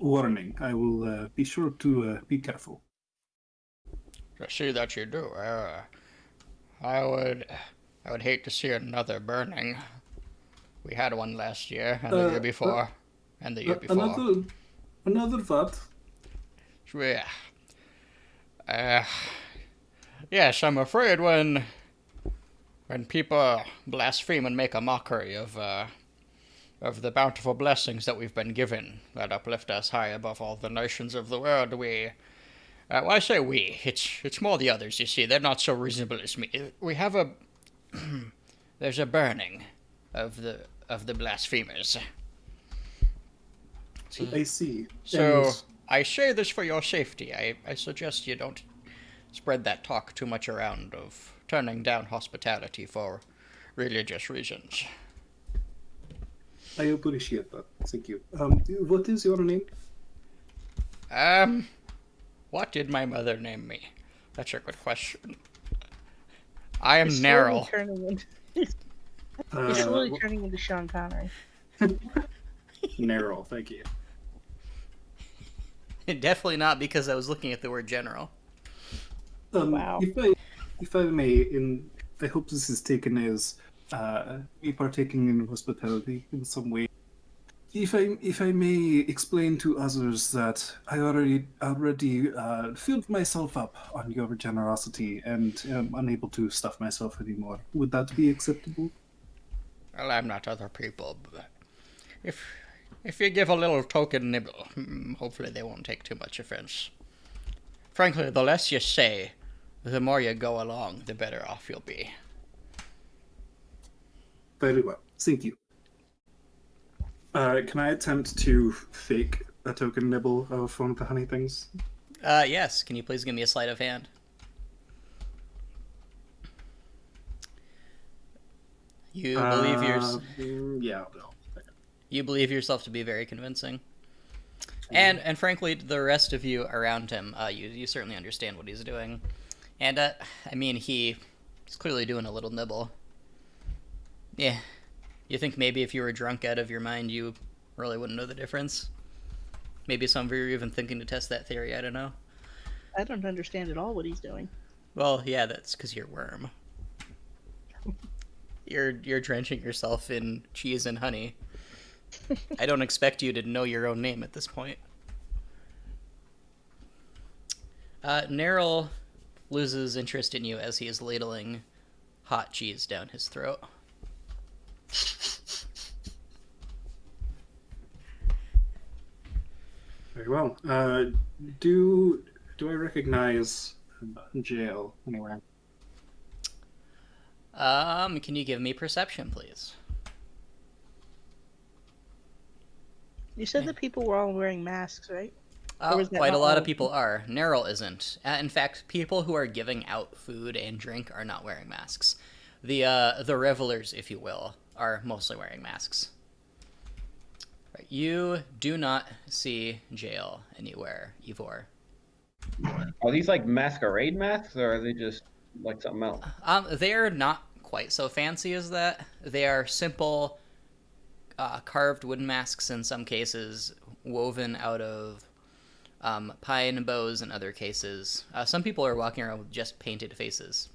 warning. I will be sure to be careful. I see that you do. I would hate to see another burning. We had one last year, and the year before, and the year before. Another what? Yeah. Yes, I'm afraid when people blaspheme and make a mockery of the bountiful blessings that we've been given that uplift us high above all the nations of the world, well, I say we. It's more the others. You see, they're not so reasonable as me. We have there's a burning of the blasphemers. I see. So And I say this for your safety. I suggest you don't spread that talk too much around of turning down hospitality for religious reasons. I appreciate that. Thank you. What is your name? What did my mother name me? That's a good question. I am He's slowly Neryl. turning into Sean Connery. Neryl, thank you. Definitely not because I was looking at the word general. Wow. If I may, I hope this is taken as me partaking in hospitality in some way. If I may explain to others that I already filled myself up on your generosity and am unable to stuff myself anymore, would that be acceptable? Well, I'm not other people, but if you give a little token nibble, hopefully they won't take too much offense. Frankly, the less you say, the more you go along, the better off you'll be. Very well. Thank you. Can I attempt to fake a token nibble of one of the honey things? Yes. Can you please give me a sleight of hand? You believe Yeah, no. you believe yourself to be very convincing. And frankly, the rest of you around him, you certainly understand what he's doing. And, I mean, he's clearly doing a little nibble. Yeah. You think maybe if you were drunk out of your mind, you really wouldn't know the difference? Maybe some of you are even thinking to test that theory, I don't know. I don't understand at all what he's doing. Well, yeah, that's because you're worm. You're drenching yourself in cheese and honey. I don't expect you to know your own name at this point. Neryl loses interest in you as he is ladling hot cheese down his throat. Very well. Do I recognize jail anywhere? Can you give me perception, please? You said that people were all wearing masks, right? Or was that Quite a not lot all of of people them? are. Neryl isn't. In fact, people who are giving out food and drink are not wearing masks. The revelers, if you will, are mostly wearing masks. Right. You do not see jail anywhere, Ivor. Are these like masquerade masks, or are they just like something else? They're not quite so fancy as that. They are simple, carved wooden masks in some cases, woven out of pine boughs in other cases. Some people are walking around with just painted faces.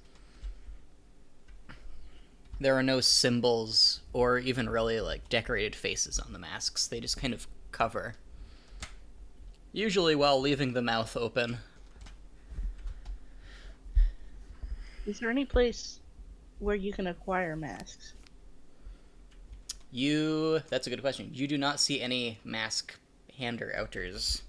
There are no symbols or even really like decorated faces on the masks. They just kind of cover. Usually while leaving the mouth open. Is there any place where you can acquire masks? That's a good question. You do not see any mask hander outers.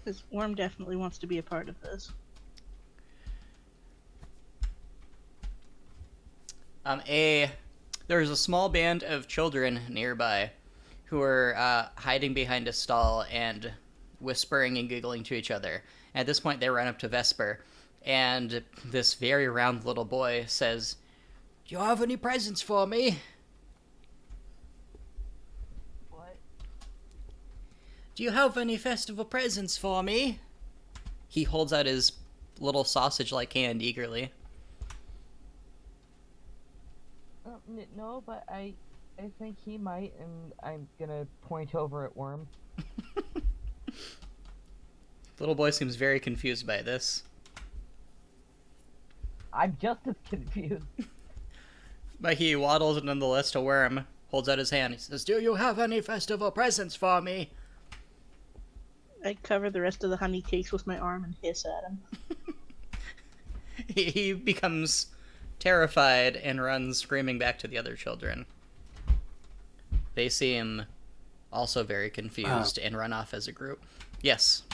Because Worm definitely wants to be a part of this. There's a small band of children nearby who are hiding behind a stall and whispering and giggling to each other. At this point, they run up to Vesper, and this very round little boy says, "Do you have any presents for me? What? Do you have any festival presents for me?" He holds out his little sausage-like hand eagerly. No, but I think he might, and I'm gonna point over at Worm. The little boy seems very confused by this. I'm just as confused. But he waddles nonetheless to Worm, holds out his hand. He says, "Do you have any festival presents for me?" I cover the rest of the honey cakes with my arm and hiss at him. He becomes terrified and runs screaming back to the other children. They seem also very confused and run off as a group. Yes.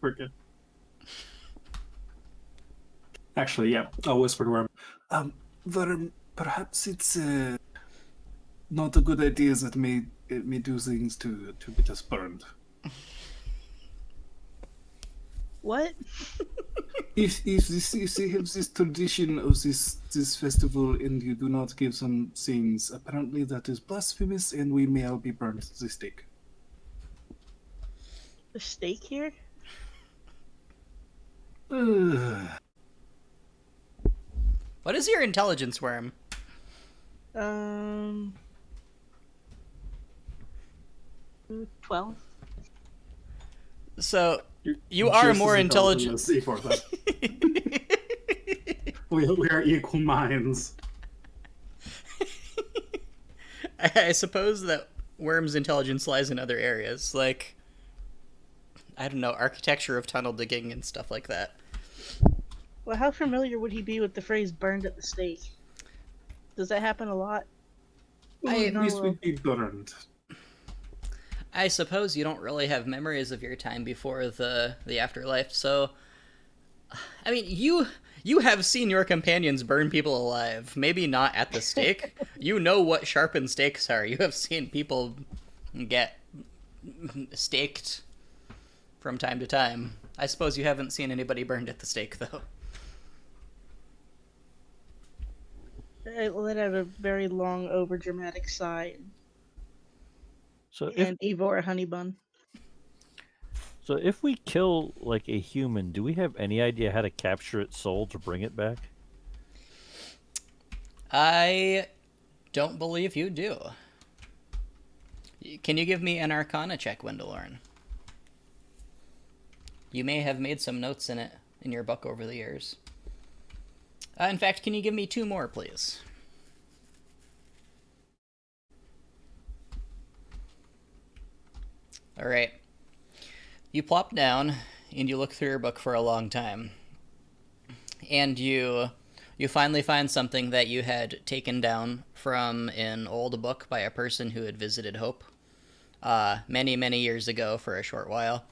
We're good. Actually, yeah, I'll whisper to Worm. Worm, perhaps it's not a good idea that me do things to get us burned. What? If they have this tradition of this festival and you do not give some things, apparently that is blasphemous, and we may all be burned to the stake. The steak here? What is your intelligence, Worm? 12. So, you are more intelligent. We are equal minds. I suppose that Worm's intelligence lies in other areas, like, I don't know, architecture of tunnel digging and stuff like that. Well, how familiar would he be with the phrase burned at the stake? Does that happen a lot? At least we'd be burned. I suppose you don't really have memories of your time before the afterlife, so... I mean, you have seen your companions burn people alive. Maybe not at the stake. You know what sharpened stakes are. You have seen people get staked from time to time. I suppose you haven't seen anybody burned at the stake, though. I let out a very long, overdramatic sigh So and Ivor a honey bun. if we kill like a human, do we have any idea how to capture its soul to bring it back? I don't believe you do. Can you give me an Arcana check, Wendellorn? You may have made some notes in it in your book over the years. In fact, can you give me 2 more, please? All right. You plop down and you look through your book for a long time. And you finally find something that you had taken down from an old book by a person who had visited Hope many, many years ago for a short while.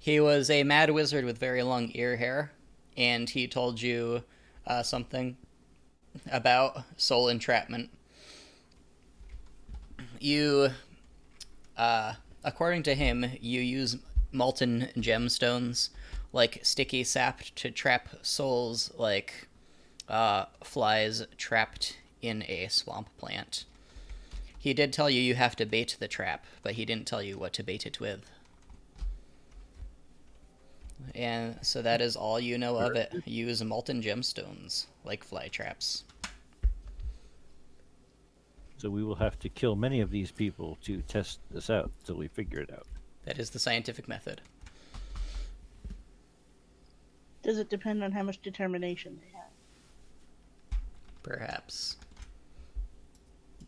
He was a mad wizard with very long ear hair, and he told you something about soul entrapment. You, according to him, you use molten gemstones like sticky sap to trap souls like flies trapped in a swamp plant. He did tell you have to bait the trap, but he didn't tell you what to bait it with. And so that is all you know of it. Use molten gemstones like fly traps. So we will have to kill many of these people to test this out until we figure it out. That is the scientific method. Does it depend on how much determination they have? Perhaps.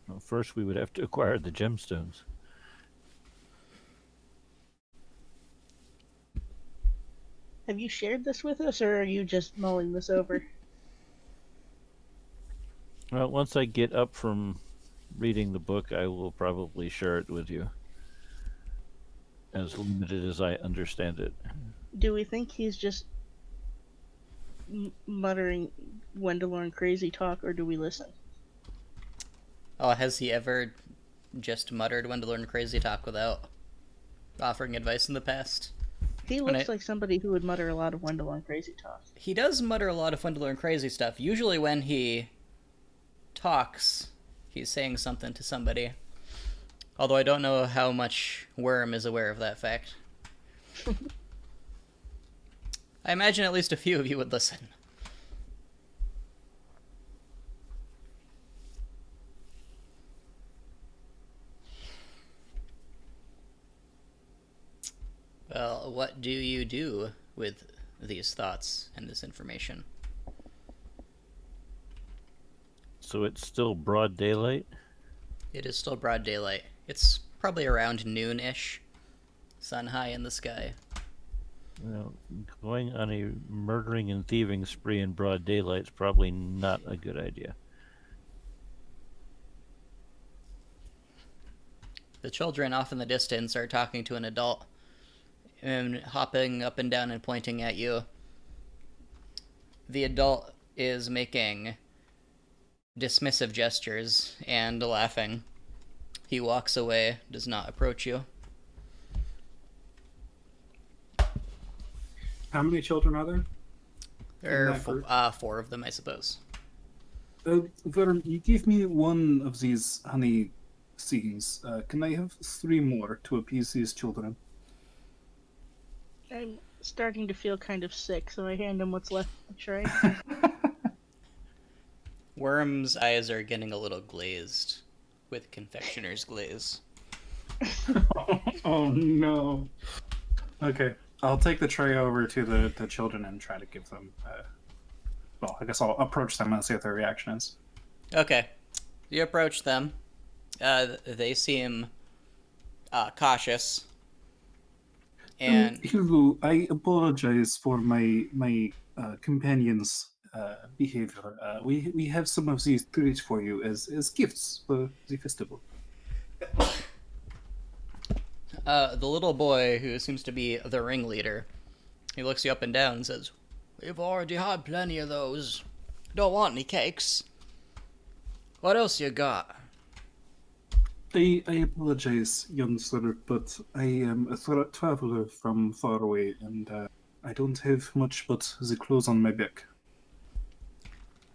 Well, first, we would have to acquire the gemstones. Have you shared this with us, or are you just mulling this over? Well, once I get up from reading the book, I will probably share it with you. As limited as I understand it. Do we think he's just muttering Wendelorn crazy talk, or do we listen? Oh, has he ever just muttered Wendelorn crazy talk without offering advice in the past? He looks like somebody who would mutter a lot of Wendelorn crazy talk. He does mutter a lot of Wendelorn crazy stuff. Usually when he talks, he's saying something to somebody. Although I don't know how much Worm is aware of that fact. I imagine at least a few of you would listen. Well, what do you do with these thoughts and this information? So it's still broad daylight? It is still broad daylight. It's probably around noon-ish. Sun high in the sky. Well, going on a murdering and thieving spree in broad daylight is probably not a good idea. The children off in the distance are talking to an adult and hopping up and down and pointing at you. The adult is making dismissive gestures and laughing. He walks away, does not approach you. How many children are there? There are four of them, I suppose. Verm, you gave me one of these honey seeds. Can I have 3 more to appease these children? I'm starting to feel kind of sick, so I hand him what's left of the tray. Worm's eyes are getting a little glazed with confectioner's glaze. Oh no. Okay, I'll take the tray over to the children and try to give them. Well, I guess I'll approach them and see what their reaction is. Okay, you approach them. They seem cautious. And Hello, I apologize for my companion's behavior. We have some of these treats for you as gifts for the festival. the little boy, who seems to be the ringleader, he looks you up and down and says, "We've already had plenty of those. Don't want any cakes. What else you got?" I apologize, young sir, but I am a traveler from far away, and I don't have much but the clothes on my back.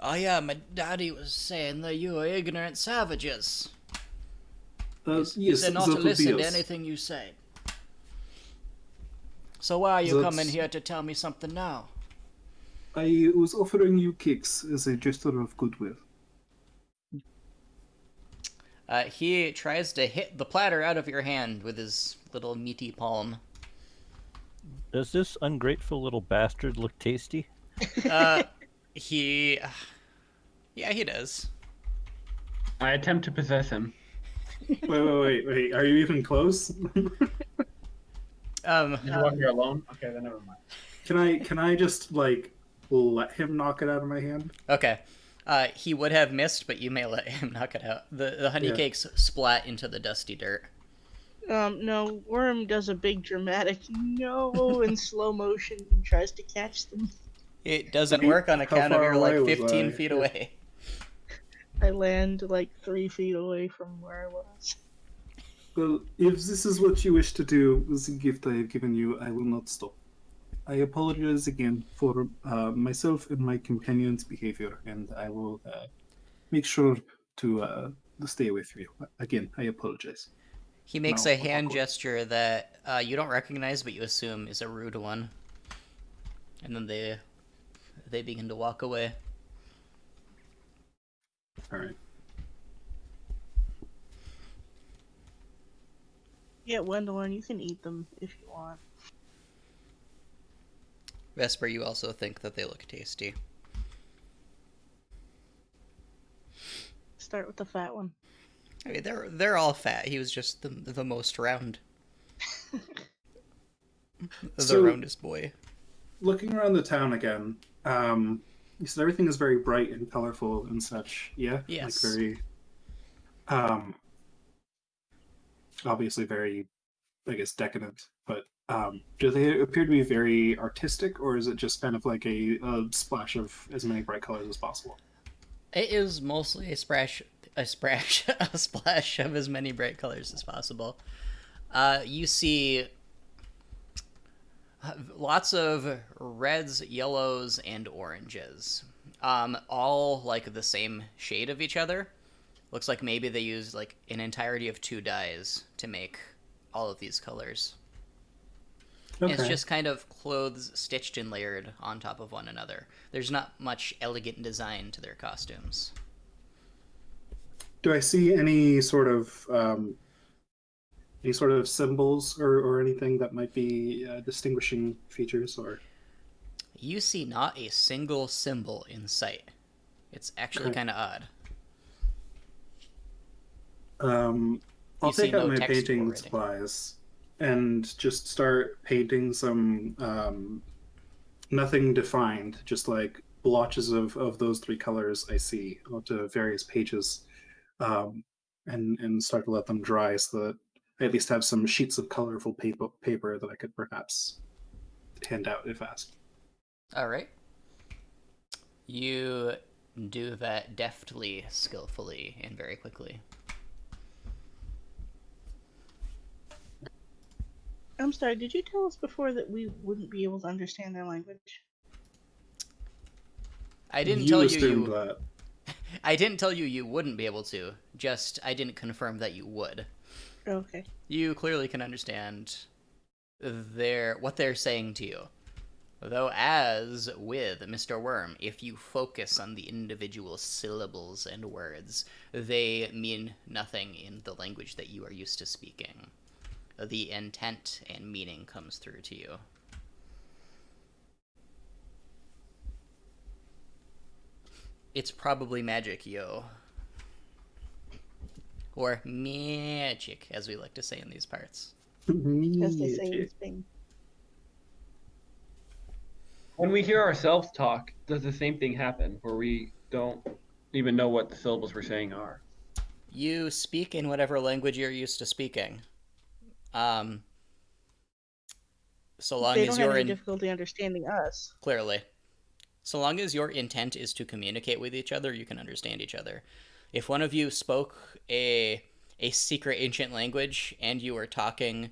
Oh yeah, my daddy was saying that you are ignorant savages. He Yes, said not that to would be listen to us. anything you say. So why are you That's- coming here to tell me something now? I was offering you cakes as a gesture of goodwill. He tries to hit the platter out of your hand with his little meaty palm. Does this ungrateful little bastard look tasty? He... Yeah, he does. I attempt to possess him. Wait. Are you even close? Did you want me alone? Okay, then never mind. Can I just like let him knock it out of my hand? Okay. He would have missed, but you may let him knock it out. The honey Yeah. cakes splat into the dusty dirt. No, Worm does a big dramatic no in slow motion and tries to catch them. It doesn't work on How account of far you're like away was 15 I? feet Yeah. away. I land like 3 feet away from where I was. Well, if this is what you wish to do with the gift I have given you, I will not stop. I apologize again for myself and my companion's behavior, and I will make sure to stay with you. Again, I apologize. He makes No, a hand awkward. gesture that you don't recognize, but you assume is a rude one. And then they begin to walk away. All right. Yeah, Wendolyn, you can eat them if you want. Vesper, you also think that they look tasty. Start with the fat one. I mean, they're all fat. He was just the most round, the So- roundest boy. Looking around the town again, you said everything is very bright and colorful and such. Yeah, Yes. like very, um, obviously very, I guess, decadent. But do they appear to be very artistic, or is it just kind of like a splash of as many bright colors as possible? It is mostly a splash, a splash of as many bright colors as possible. You see lots of reds, yellows, and oranges. All like the same shade of each other. Looks like maybe they used like an entirety of 2 dyes to make all of these colors. Okay. It's just kind of clothes stitched and layered on top of one another. There's not much elegant design to their costumes. Do I see any sort of symbols or anything that might be distinguishing features? Or You see not a single symbol in sight. It's actually Okay. kind of odd. I'll You see take out no my text painting forwarding. supplies and just start painting some nothing defined, just like blotches of those 3 colors I see onto various pages, and start to let them dry so that I at least have some sheets of colorful paper that I could perhaps hand out if asked. All right. You do that deftly, skillfully, and very quickly. I'm sorry, did you tell us before that we wouldn't be able to understand their language? I didn't You tell assumed you. that. I didn't tell you you wouldn't be able to. Just I didn't confirm that you would. Okay. You clearly can understand what they're saying to you. Though, as with Mr. Worm, if you focus on the individual syllables and words, they mean nothing in the language that you are used to speaking. The intent and meaning comes through to you. It's probably magic, yo. Or magic, as we like to say in these parts. As they say in Magic. Spain. When we hear ourselves talk, does the same thing happen where we don't even know what the syllables we're saying are? You speak in whatever language you're used to speaking. So long They as don't have you're any in difficulty understanding us. clearly. So long as your intent is to communicate with each other, you can understand each other. If one of you spoke a secret ancient language and you were talking,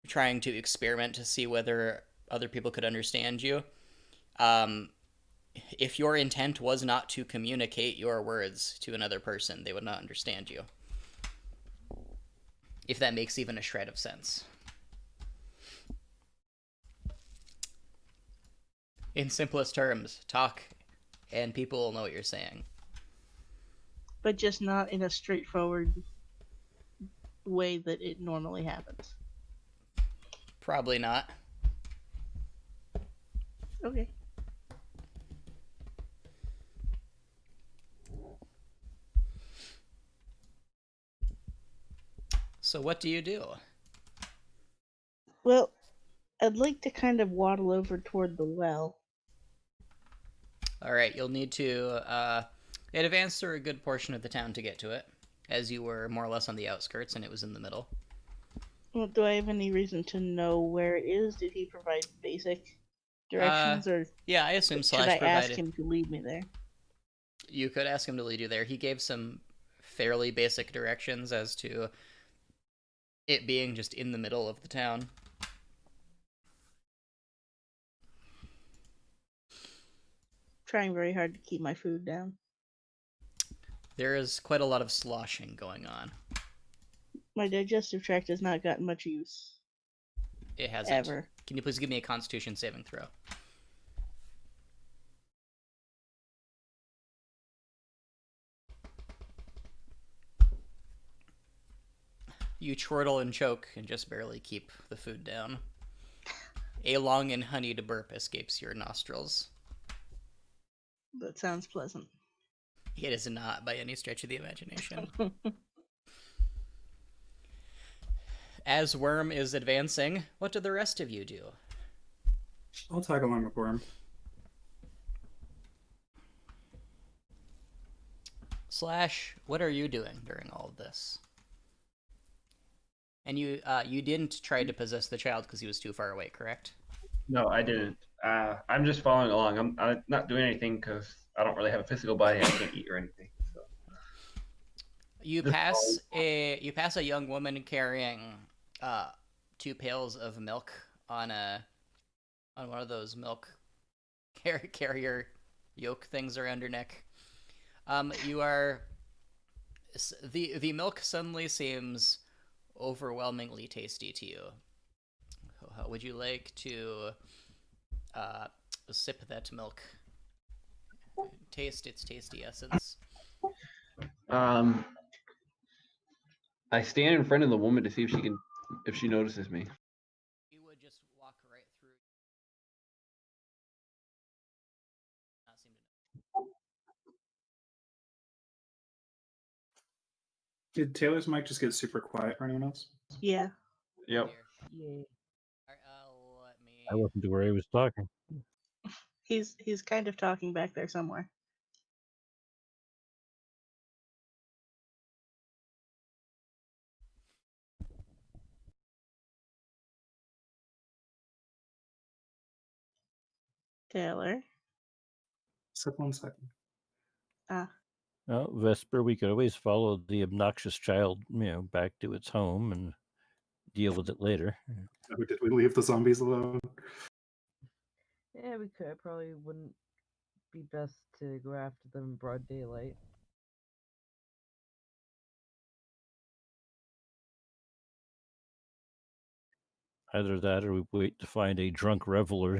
trying to experiment to see whether other people could understand you, if your intent was not to communicate your words to another person, they would not understand you. If that makes even a shred of sense. In simplest terms, talk and people will know what you're saying. But just not in a straightforward way that it normally happens. Probably not. Okay. So what do you do? Well, I'd like to kind of waddle over toward the well. Alright, you'll need to advance through a good portion of the town to get to it, as you were more or less on the outskirts and it was in the middle. Well, do I have any reason to know where it is? Did he provide basic directions, or Yeah, I assume should I Slash ask provided. him to lead me there? You could ask him to lead you there. He gave some fairly basic directions as to it being just in the middle of the town. Trying very hard to keep my food down. There is quite a lot of sloshing going on. My digestive tract has not gotten much use. It hasn't. Ever. Can you please give me a Constitution saving throw? You chortle and choke and just barely keep the food down. A long and honeyed burp escapes your nostrils. That sounds pleasant. It is not by any stretch of the imagination. As Worm is advancing, what do the rest of you do? I'll tag along with Worm. Slash, what are you doing during all of this? And you didn't try to possess the child because he was too far away, correct? No, I didn't. I'm just following along. I'm not doing anything because I don't really have a physical body. I can't eat or anything. So. You pass a young woman carrying 2 pails of milk on one of those milk carrier yoke things around her neck. You are the milk suddenly seems overwhelmingly tasty to you. Would you like to sip that milk? Taste its tasty essence. I stand in front of the woman to see if she notices me. You would just walk right through. Not seem to know. Did Taylor's mic just get super quiet for anyone else? Yeah. Yep. Yeah. Let me. I wasn't aware he was talking. He's kind of talking back there somewhere. Taylor. Except 1 second. Well, Vesper, we could always follow the obnoxious child, back to its home and deal with it later. Or did we leave the zombies alone? Yeah, we could. Probably wouldn't be best to go after them in broad daylight. Either that or we wait to find a drunk reveler,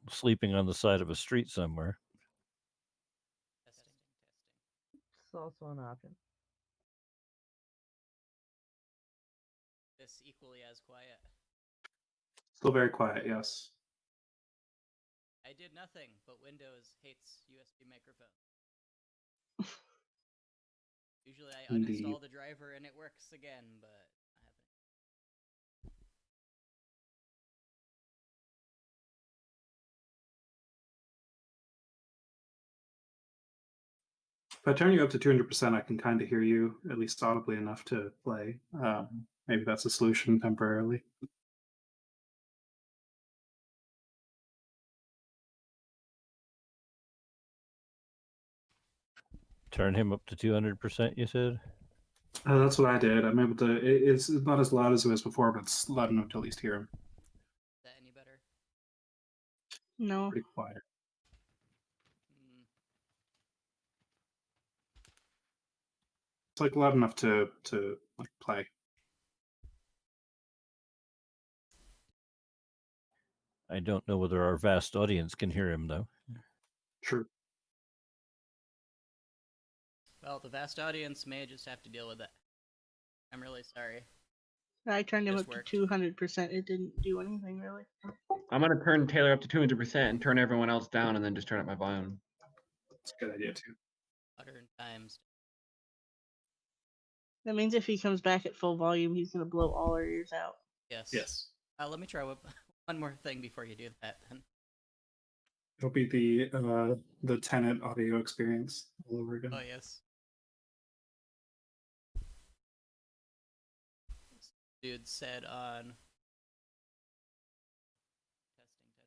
sleeping on the side of a street somewhere. Testing. It's also an option. This equally as quiet. Still very quiet, yes. I did nothing, but Windows hates USB microphone. Usually I Indeed. uninstall the driver and it works again, but not happening. If I turn you up to 200%, I can kind of hear you, at least audibly enough to play. Maybe that's a solution temporarily. Turn him up to 200%, you said? That's what I did. I'm able to. It's not as loud as it was before, but it's loud enough to at least hear him. Is that any better? No. Pretty quiet. It's like loud enough to like play. I don't know whether our vast audience can hear him, though. True. Well, the vast audience may just have to deal with it. I'm really sorry. I turned him Just up worked. to 200%. It didn't do anything really. I'm gonna turn Taylor up to 200% and turn everyone else down, and then just turn up my volume. It's a good idea too. 100 times. That means if he comes back at full volume, he's gonna blow all our ears out. Yes. Yes. Let me try one more thing before you do that, then. It'll be the Tenet audio experience all over again. Oh, yes. dude said on testing. Testing.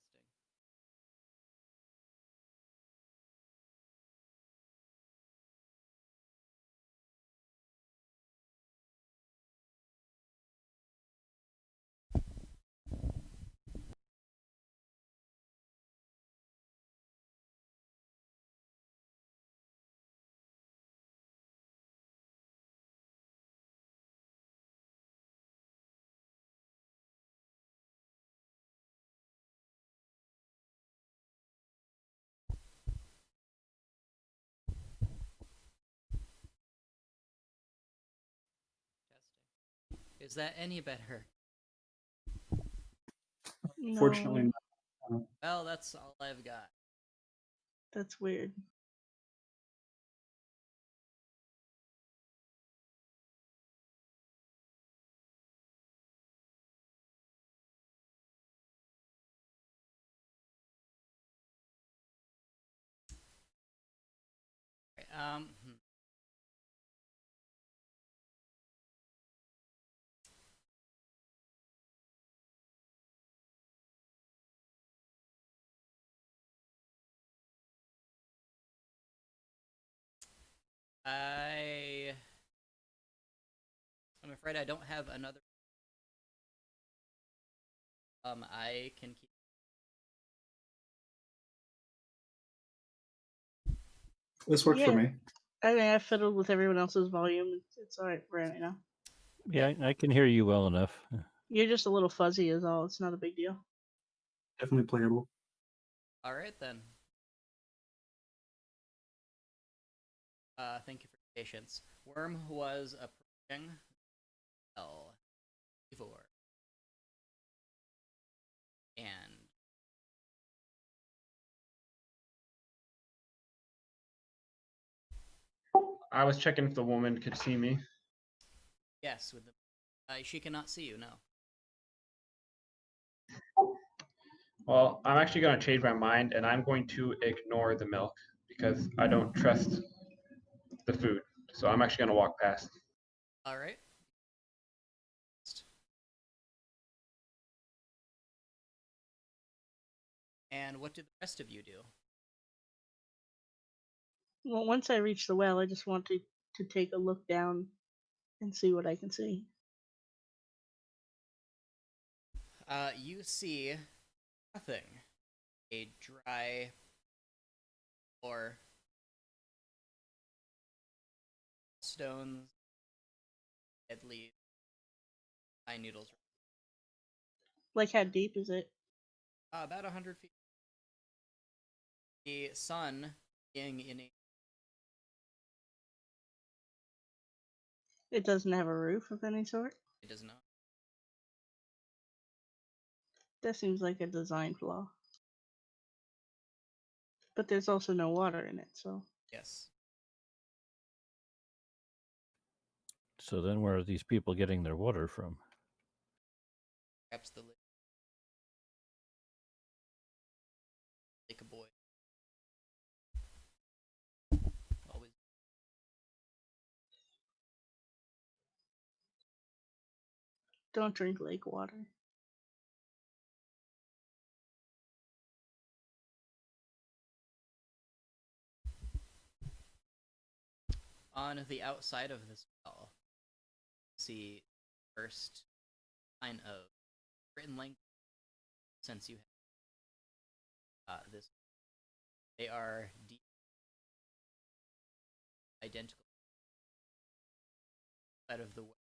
Is that any better? Fortunately, No, not. Well, that's all I've got. that's weird. Right, I'm afraid I don't have another. I can keep. This works for Yeah, me. I mean, I fiddled with everyone else's volume. It's all right right now. Yeah, I can hear you well enough. You're just a little fuzzy, is all. It's not a big deal. Definitely playable. All right then. Thank you for your patience. Worm was approaching L. Ivor. And I was checking if the woman could see me. yes, with the she cannot see you, no. Well, I'm actually going to change my mind and I'm going to ignore the milk because I don't trust the food. So I'm actually going to walk past. All right. And what did the rest of you do? Well, once I reach the well, I just want to take a look down and see what I can see. You see nothing. A dry floor, stones, dead leaves, pine needles. Like, how deep is it? About 100 feet. The sun being in a. It doesn't have a roof of any sort. It does not. That seems like a design flaw. But there's also no water in it, so. Yes. So then, where are these people getting their water from? Perhaps the lake a boy. Always. Don't drink lake water. On the outside of this well, see first sign of written language since you have this. They are deep, identical side of the way.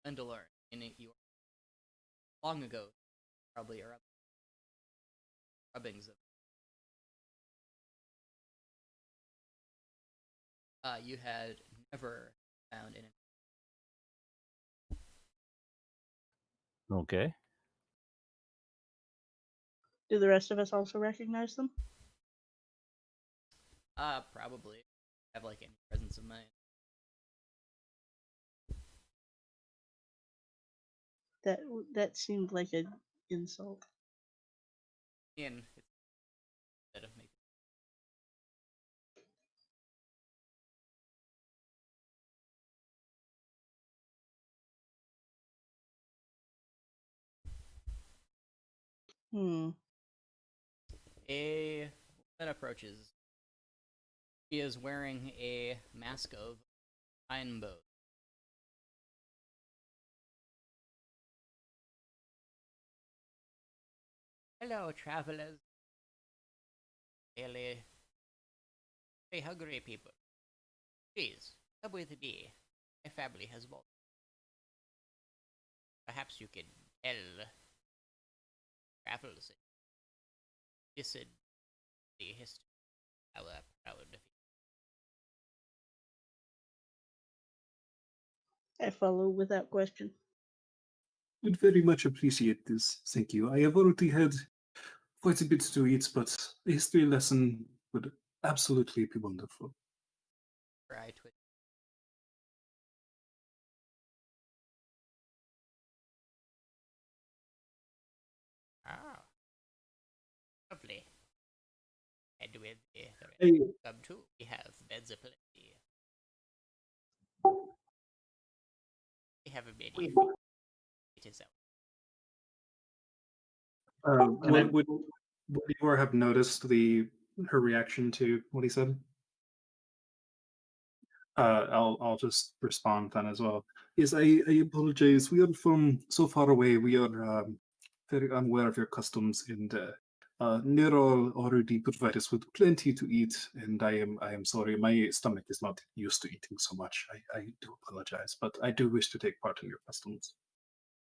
And to learn in it, you long ago probably are rubbings of. You had never found in it. Okay. Do the rest of us also recognize them? Probably have like any presence of mind. That seemed like an insult. And it's instead of maybe. Hmm. A woman approaches. She is wearing a mask of pine bow. Hello, travelers. Really, very hungry people. Please, come with me. My family has walked. Perhaps you can tell travelers this is the history of our proud people. I follow without question. Would very much appreciate this. Thank you. I have already had quite a bit to eat, but a history lesson would absolutely be wonderful. Her eye twitch. Ah, lovely. And with the rest Hey, come too, we have beds aplenty. We have a many. It is out. Can I? Would Igor have noticed her reaction to what he said? I'll just respond then as well. Yes, I apologize. We are from so far away. We are very unaware of your customs, and Nero already provided us with plenty to eat. And I am sorry. My stomach is not used to eating so much. I do apologize, but I do wish to take part in your customs.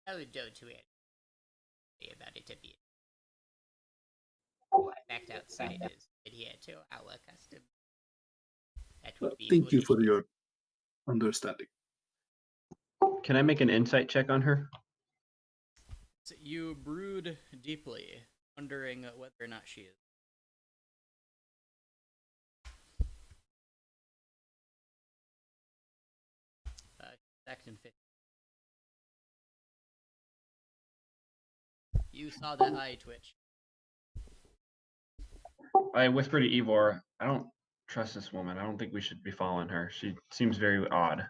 Oh, don't worry about it a bit. Fact outside is adhere to our custom. That would be Thank you for foolishness. your understanding. Can I make an insight check on her? So you brood deeply, wondering whether or not she is. Acting fit. You saw that eye twitch. I whisper to Ivor, I don't trust this woman. I don't think we should be following her. She seems very odd.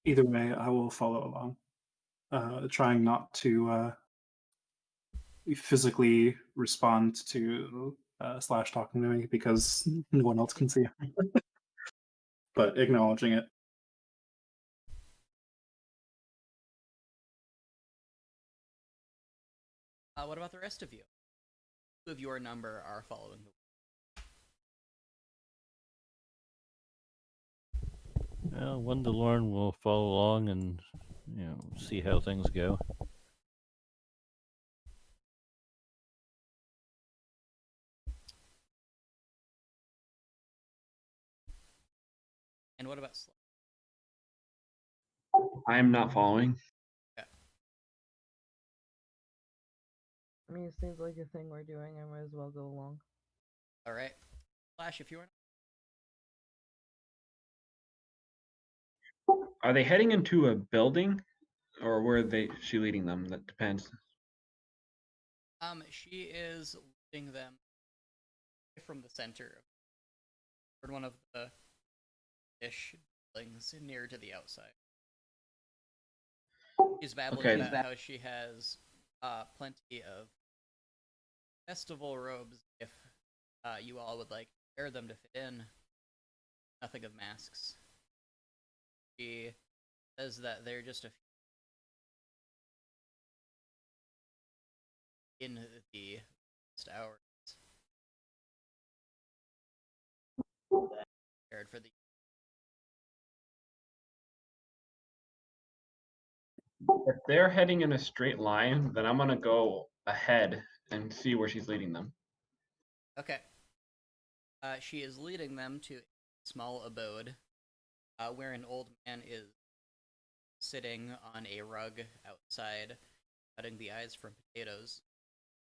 Either way, I will follow along, trying not to physically respond to Slash talking to me because no one else can see him, but acknowledging it. What about the rest of you? Two of your number are following the. Well, Wonderlorn will follow along and see how things go. And what about Slash? I am not following. I mean, it seems like a thing we're doing. I might as well go along. All right, Slash, if you are. Are they heading into a building, or where she leading them? That depends. She is leading them from the center toward one of the ish buildings near to the outside. She's babbling about how she has plenty of festival robes if you all would like to wear them to fit in. Nothing of masks. She says that they're just a few in the last hours prepared for the. If they're heading in a straight line, then I'm gonna go ahead and see where she's leading them. Okay. She is leading them to a small abode where an old man is sitting on a rug outside, cutting the eyes from potatoes.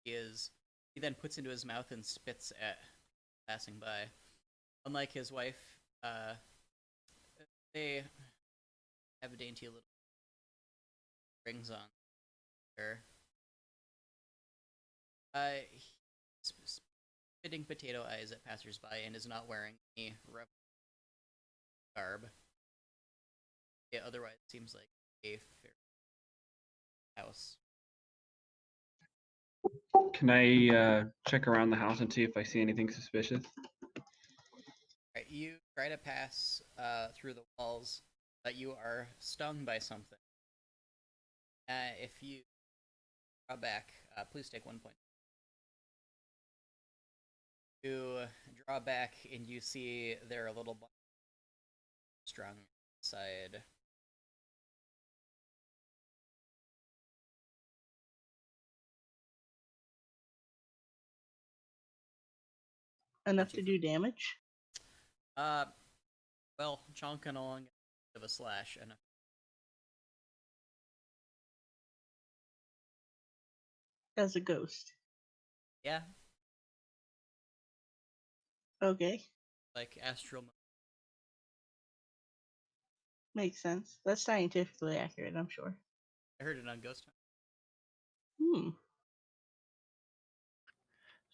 He then puts into his mouth and spits at passing by. Unlike his wife, they have dainty little rings on her. He's spitting potato eyes at passersby and is not wearing any garb. Yeah, otherwise it seems like a fair house. Can I check around the house and see if I see anything suspicious? Right, you try to pass through the walls, but you are stung by something. If you draw back, please take 1 point. You draw back and you see there are a little bunch strung inside. Enough to do damage? Uh, well, chonking along of a slash and As a ghost. yeah, Okay. like astral. Makes sense. That's scientifically accurate, I'm sure. I heard it on Ghost Hunt. Hmm.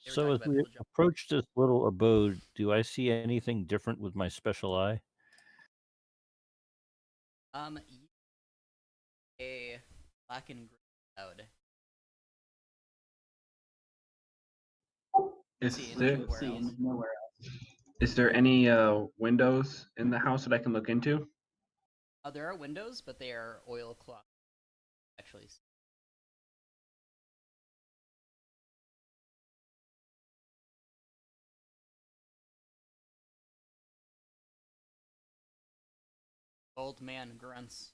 They were So talking as about we people jumping. approach this little abode, do I see anything different with my special eye? A black and green cloud. Is See there nowhere else. is there any windows in the house that I can look into? There are windows, but they are oilcloth. Actually, old man grunts.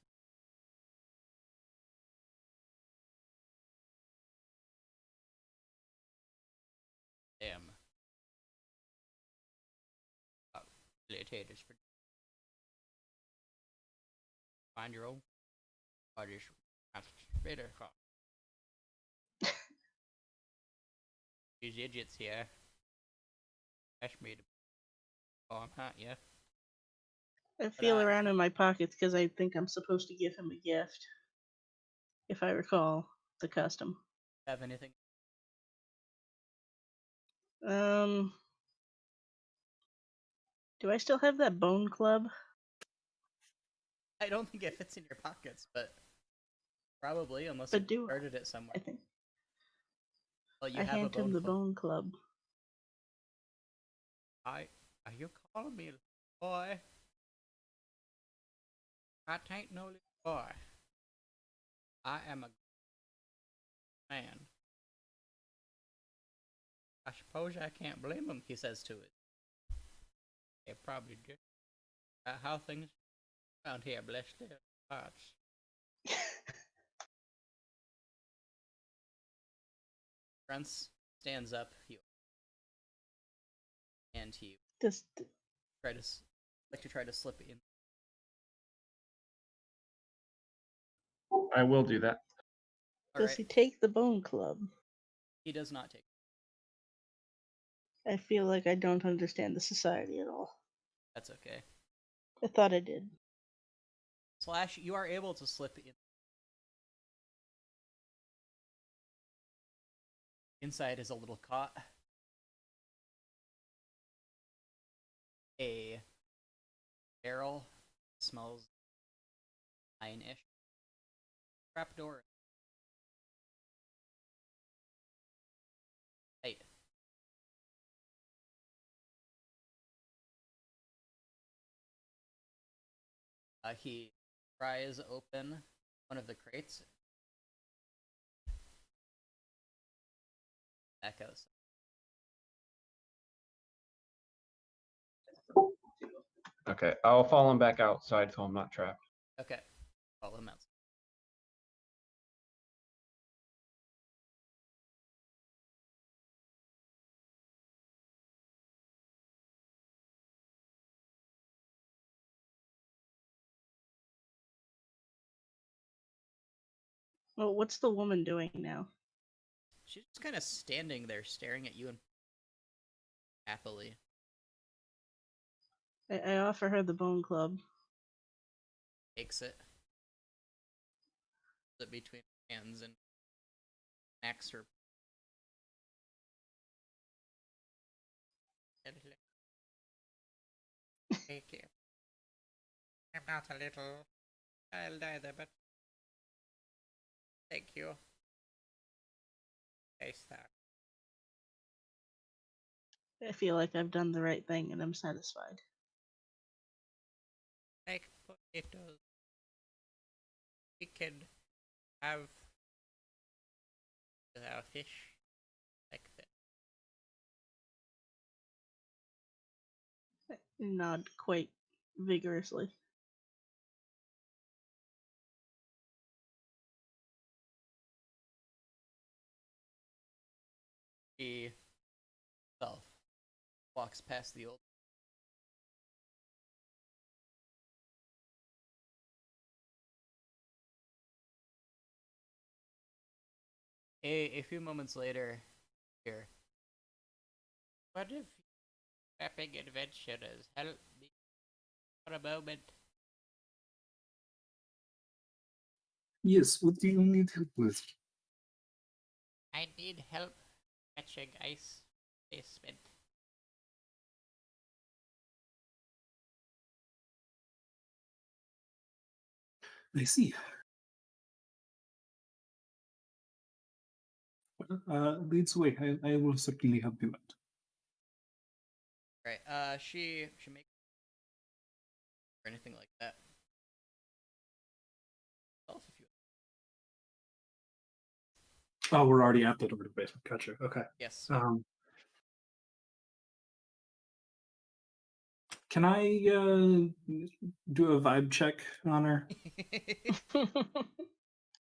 Damn. Facilitators for find your own. Or just better. These idiots here. Ask me to. Oh, I'm not yet. I But feel around in my pockets because I think I'm supposed to give him a gift. If I recall the custom. have anything? Um. Do I still have that bone club? I don't think it fits in your pockets, but probably unless But you do started it somewhere. I think Well, you I have a hand him bone the club. bone club. Are you calling me boy? I ain't no little boy. I am a man. I suppose I can't blame him, he says to it. They probably do. How things around here, bless their hearts. Grunts stands up, he Does try to try to slip in. I will do that. All does right, he take the bone club? he does not take. I feel like I don't understand the society at all. That's okay. I thought I did. Slash, you are able to slip in. Inside is a little cot. A barrel smells fine-ish. Trapdoor. Hey, he pries open one of the crates. Echoes. Okay, I'll follow him back outside so I'm not trapped. Okay, follow him out. Well, what's the woman doing now? She's just kind of standing there, staring at you and happily. I offer her the bone club. Takes it. Puts it between her hands and smacks her. Take care. I'm not a little child either, but thank you. Okay, stop. I feel like I've done the right thing and I'm satisfied. Like potatoes. We can have our fish like that. Nod quite vigorously. She self walks past the old. A few moments later, here. What if epic adventurers help me for a moment? Yes, what do you need help with? I need help catching ice basement. I see. Leads away. I will certainly help you out. Right. She makes or anything like that. Self, if you Oh, we're already at the door to the basement. Gotcha. Okay. yes. Can I do a vibe check on her?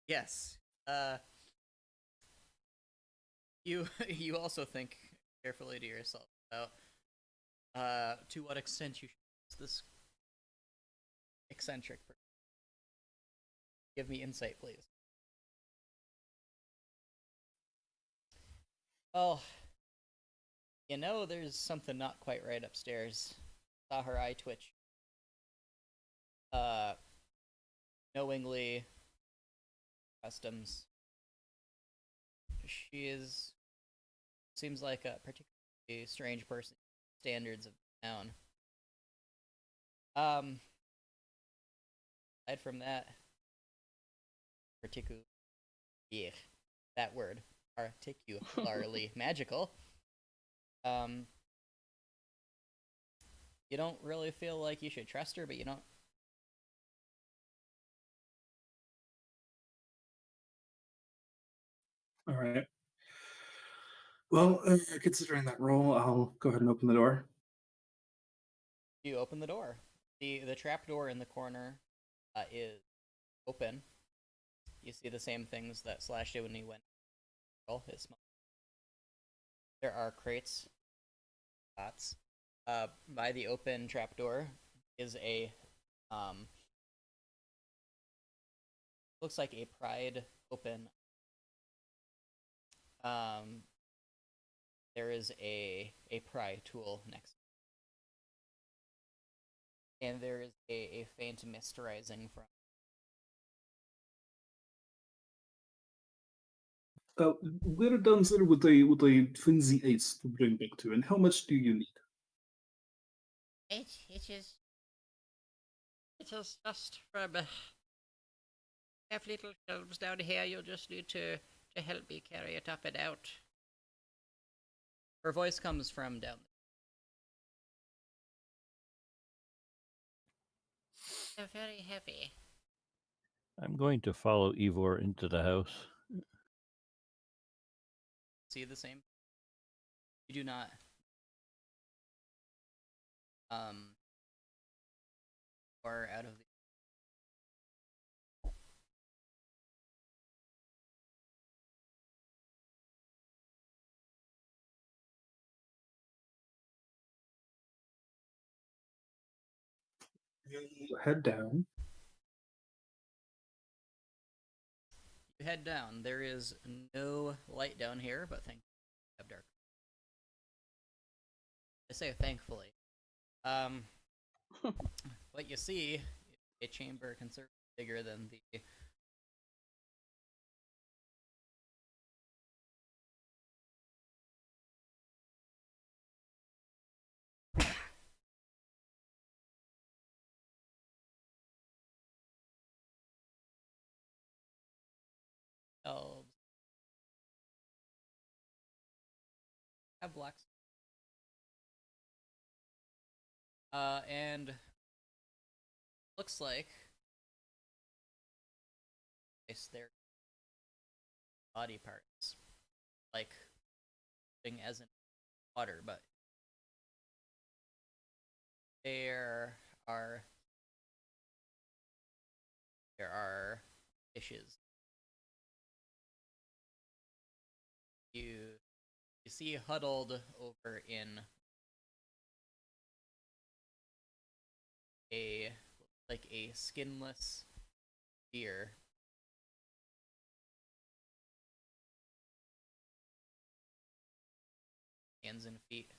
Yes. Uh, you you also think carefully to yourself about to what extent you should use this eccentric person. Give me insight, please. Well, you know, there's something not quite right upstairs. Saw her eye twitch. Uh, knowingly, customs. She is seems like a particularly strange person. Standards of the town. Aside from that, particularly that word, particularly magical. Um, you don't really feel like you should trust her, but you don't. All right. Well, considering that role, I'll go ahead and open the door. You open the door. The trap door in the corner is open. You see the same things that Slash did when he went. There are crates, pots. By the open trapdoor is a looks like a pried open. There is a pry tool next, and there is a faint mist rising from. Where down there would I find the ice to bring back to, and how much do you need? It is just from have little shelves down here. You'll just need to help me carry it up and out. Her voice comes from down there. They're very heavy. I'm going to follow Ivor into the house. See the same? You do not or out of the You head down. you head down. There is no light down here, but thank you have dark. I say thankfully. What you see is a chamber considerably bigger than the have black. And looks like it's their body parts, like thing as in water, but there are there are fishes. You see huddled over in a like a skinless deer. Hands and feet.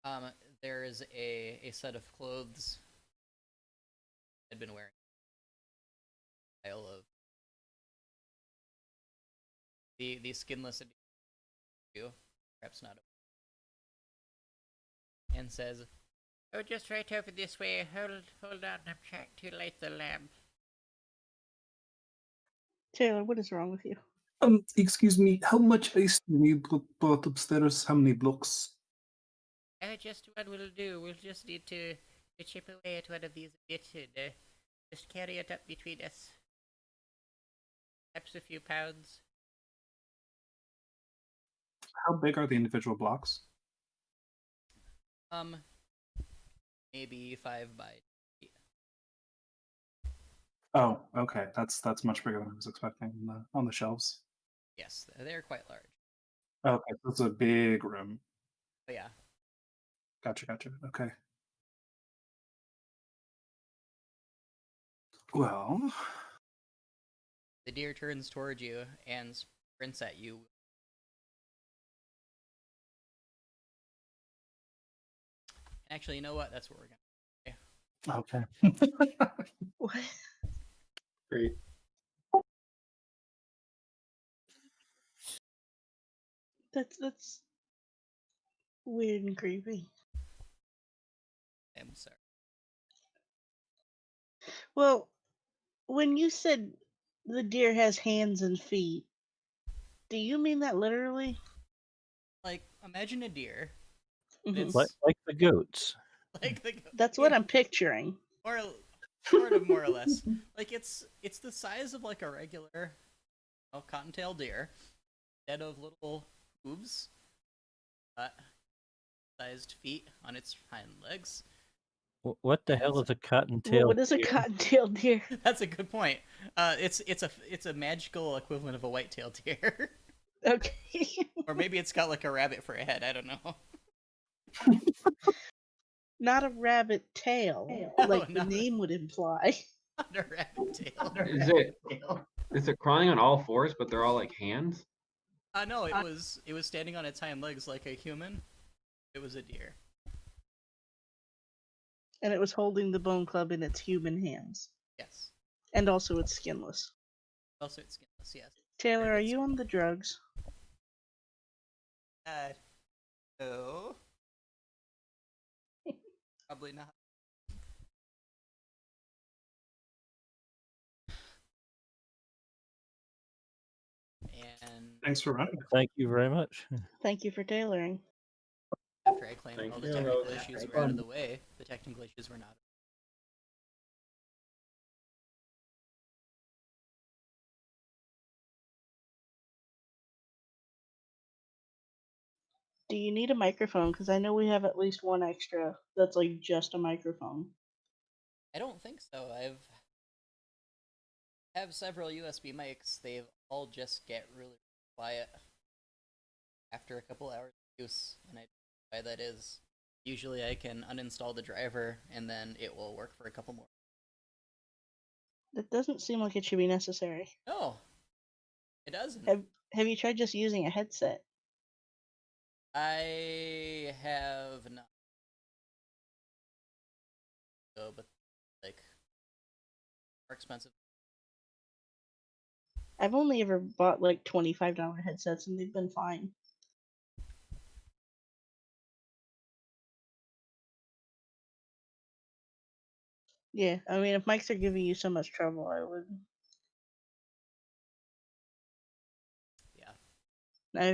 Um, there is a set of clothes I'd been wearing. Pile of the skinless you, perhaps not, and says, "Oh, just right over this way. Hold on. I'm trying to light the lamp." Taylor, what is wrong with you? Excuse me, how much ice do you need brought upstairs? How many blocks? Just what we'll do. We'll just need to chip away at one of these a bit and just carry it up between us. Perhaps a few pounds. How big are the individual blocks? Um, maybe 5 by 8. Oh, okay. That's much bigger than I was expecting on the shelves. Yes, they're quite large. Okay, so it's a big room. But yeah, Gotcha. Okay. Well, the deer turns towards you and sprints at you. Actually, you know what? That's what we're gonna. okay. What? Great. That's weird and creepy. I'm sorry. Well, when you said the deer has hands and feet, do you mean that literally? Like, imagine a deer. Mhm. Like the goats. Like the That's what I'm picturing. or sort of more or less. Like it's the size of like a regular cottontail deer, instead of little hooves, sized feet on its hind legs. What the hell is a Well, cottontail what is a deer? cottontail deer? That's a good point. It's a magical equivalent of a white-tailed deer, Okay. or maybe it's got like a rabbit for a head. I don't know. Not a rabbit tail, No, like the not name would imply. not a rabbit tail. Is it crawling on all fours, but they're all like hands? No, it was standing on its hind legs like a human. It was a deer. And it was holding the bone club in its human hands. Yes. And also it's skinless. Also, it's skinless. Yes. Taylor, are Very good you on the drugs? No. Probably not. And Thanks for running. Thank you very much. Thank you for tailoring. after I claimed Thank all the you. technical issues were out of the way, the technical issues were not. Do you need a microphone? Because I know we have at least one extra that's like just a microphone. I don't think so. Have several USB mics. They've all just get really quiet after a couple hours of use, and I don't know why that is. Usually, I can uninstall the driver and then it will work for a couple more. That doesn't seem like it should be necessary. No, it doesn't. Have you tried just using a headset? I have not. So, but like more expensive. I've only ever bought like $25 headsets and they've been fine. Yeah, I mean, if mics are giving you so much trouble, I would. Yeah. I